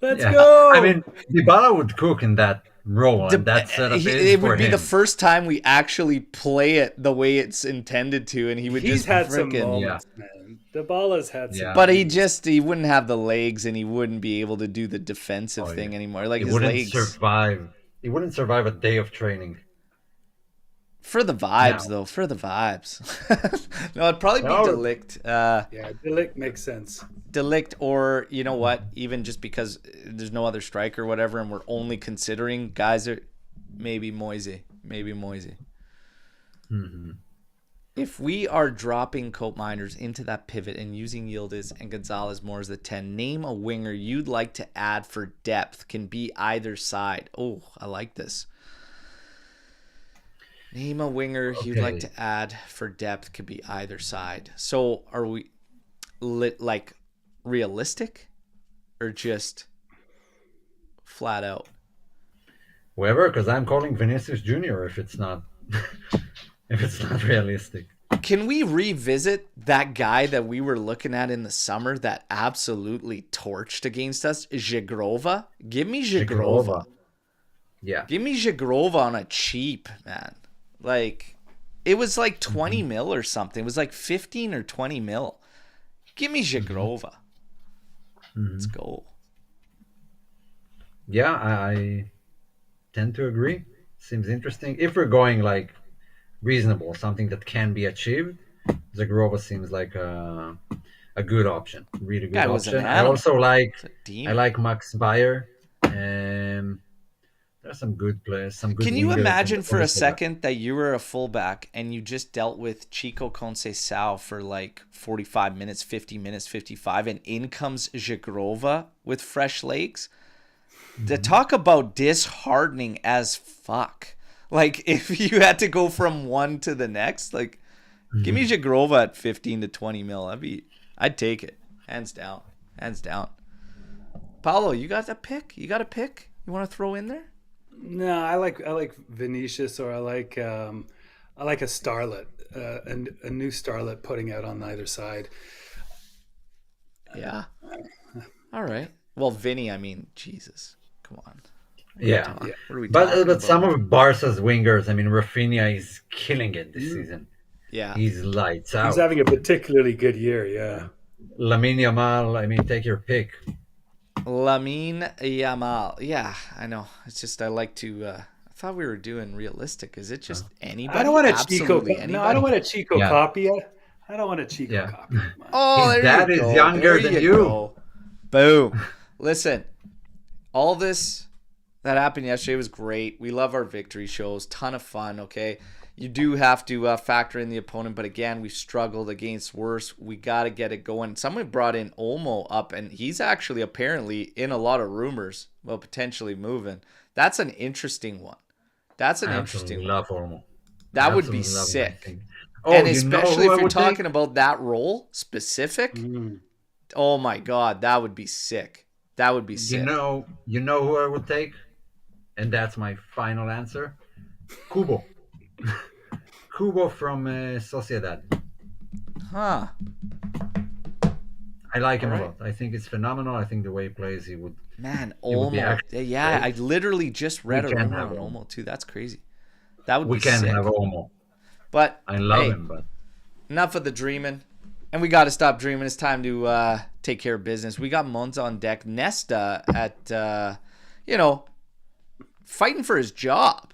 Let's go. I mean, Dybala would cook in that role and that setup. It would be the first time we actually play it the way it's intended to, and he's had some moments, man. Dybala's had some, but he wouldn't have the legs, and he wouldn't be able to do the defensive thing anymore. Like his legs survive. He wouldn't survive a day of training. For the vibes, though. For the vibes. No, it'd probably be De Ligt. Yeah, De Ligt makes sense. De Ligt, or you know what? Even just because there's no other striker or whatever, and we're only considering guys are maybe Moise. Mm-hmm. If we are dropping Cope Miners into that pivot and using Yildiz and Gonzalez more as the 10, name a winger you'd like to add for depth. Can be either side. Oh, I like this. Name a winger you'd like to add for depth. Could be either side. So are we like realistic or just flat out? Whoever, because I'm calling Vinicius Jr. if it's not realistic. Can we revisit that guy that we were looking at in the summer that absolutely torched against us? Zhigrova? Give me Zhigrova. Yeah. Give me Zhigrova on a cheap, man. Like, it was like 20 mil or something. It was like 15 or 20 mil. Give me Zhigrova. Let's go. Yeah, I tend to agree. Seems interesting. If we're going like reasonable, something that can be achieved, Zhigrova seems like a good option. Really good option. I also like Max Bayer. There's some good players, some good Can you wingers in imagine the for a Bundesliga. second that you were a fullback and you just dealt with Chico Conceição for like 45 minutes, 50 minutes, 55, and in comes Jagrova with fresh legs? To talk about disheartening as fuck. Like, if you had to go from one to the next, like, give me Jagrova at 15 to 20 mil. I'd take it. Hands down. Hands down. Paulo, you got a pick? You got a pick you want to throw in there? No, I like Vinicius, or I like a starlet, a new starlet putting out on either side. Yeah. All right. Well, Vinny, I mean, Jesus. Come on. Yeah. What are we But talking about? some of Barca's wingers, I mean, Rafinha is killing it this season. Yeah. He's lights out. He's having a particularly good year, yeah. Lamine Yamal, I mean, take your pick. Lamine Yamal. Yeah, I know. It's just I like to. I thought we were doing realistic. Is it just anybody? I don't want a Chico. Anybody? No, I don't want a Chico copy. I don't want a Chico Yeah. copy. Oh, His there dad you is go. younger There than you you. go. Boom. Listen, all this that happened yesterday was great. We love our victory shows. Ton of fun. Okay. You do have to factor in the opponent, but again, we've struggled against worse. We got to get it going. Someone brought in Olmo up, and he's actually apparently in a lot of rumors about potentially moving. That's an interesting one. That's an interesting one. Love Olmo. That would be Absolutely love sick. him. And you know especially who if I you're would talking take? about that role specific. Oh my God, that would be sick. That would be sick. You know who I would take? And that's my final answer. Kubo. Kubo from Sociedad. Huh. I like him All a right. lot. I think it's phenomenal. I think the way he plays, he would. Man, It would be Olmo. actually Yeah, I great. literally just read a can rumor have on Olmo. Olmo too. That's crazy. That would We be can sick. have Olmo. But I love hey, him, but enough of the dreaming. And we got to stop dreaming. It's time to take care of business. We got Monza on deck. Nesta at, fighting for his job.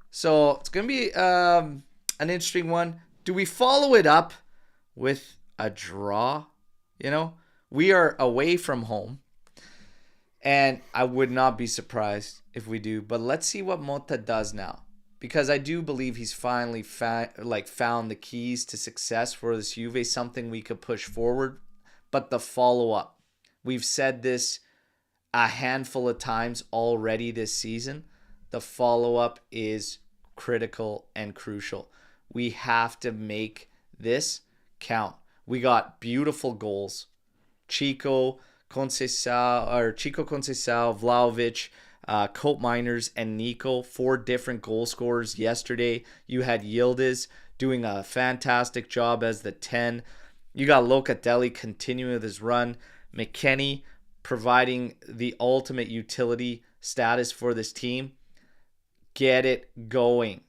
So it's going to be an interesting one. Do we follow it up with a draw? We are away from home. And I would not be surprised if we do. But let's see what Motta does now. Because I do believe he's finally found the keys to success for this Juve, something we could push forward. But the follow-up, we've said this a handful of times already this season. The follow-up is critical and crucial. We have to make this count. We got beautiful goals. Chico Conceição, Vlahovic, Cope Miners, and Nico, 4 different goal scorers yesterday. You had Yildiz doing a fantastic job as the 10. You got Locatelli continuing with his run. McKennie providing the ultimate utility status for this team. Get it going.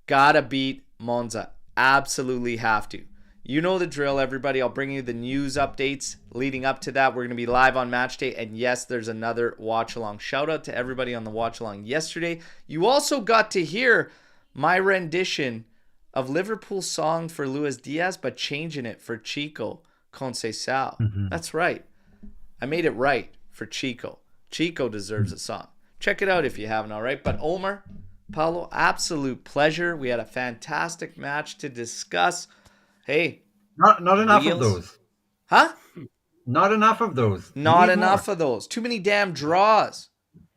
Gotta beat Monza. Absolutely have to. You know the drill, everybody. I'll bring you the news updates leading up to that. We're going to be live on match day. And yes, there's another watch along. Shout out to everybody on the watch along yesterday. You also got to hear my rendition of Liverpool's song for Luis Diaz, but changing it for Chico Conceição. That's right. I made it right for Chico. Chico deserves a song. Check it out if you haven't, all right? But Omer, Paulo, absolute pleasure. We had a fantastic match to discuss. Hey. not enough Wheels. of those. Huh? Not enough of those. We Not need enough more. of those. Too many damn draws.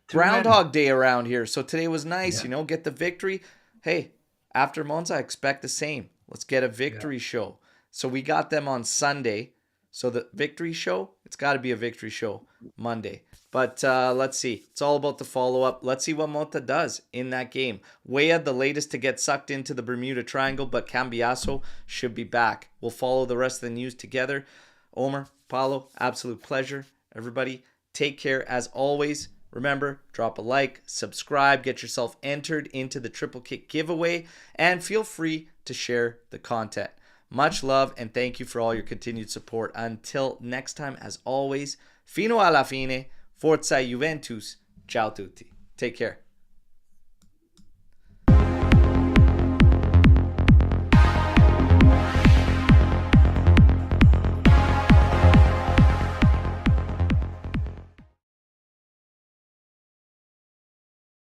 Too Groundhog Day around here. So today was nice, Yeah. get the victory. Hey, after Monza, I expect the same. Let's get a victory show. So we got them on Sunday. So the victory show, it's got to be a victory show Monday. But let's see. It's all about the follow-up. Let's see what Motta does in that game. Weah, the latest to get sucked into the Bermuda Triangle, but Cambiaso should be back. We'll follow the rest of the news together. Omer, Paulo, absolute pleasure. Everybody, take care as always. Remember, drop a like, subscribe, get yourself entered into the Triple Kick giveaway, and feel free to share the content. Much love, and thank you for all your continued support. Until next time, as always, fino alla fine, forza Juventus. Ciao tutti. Take care.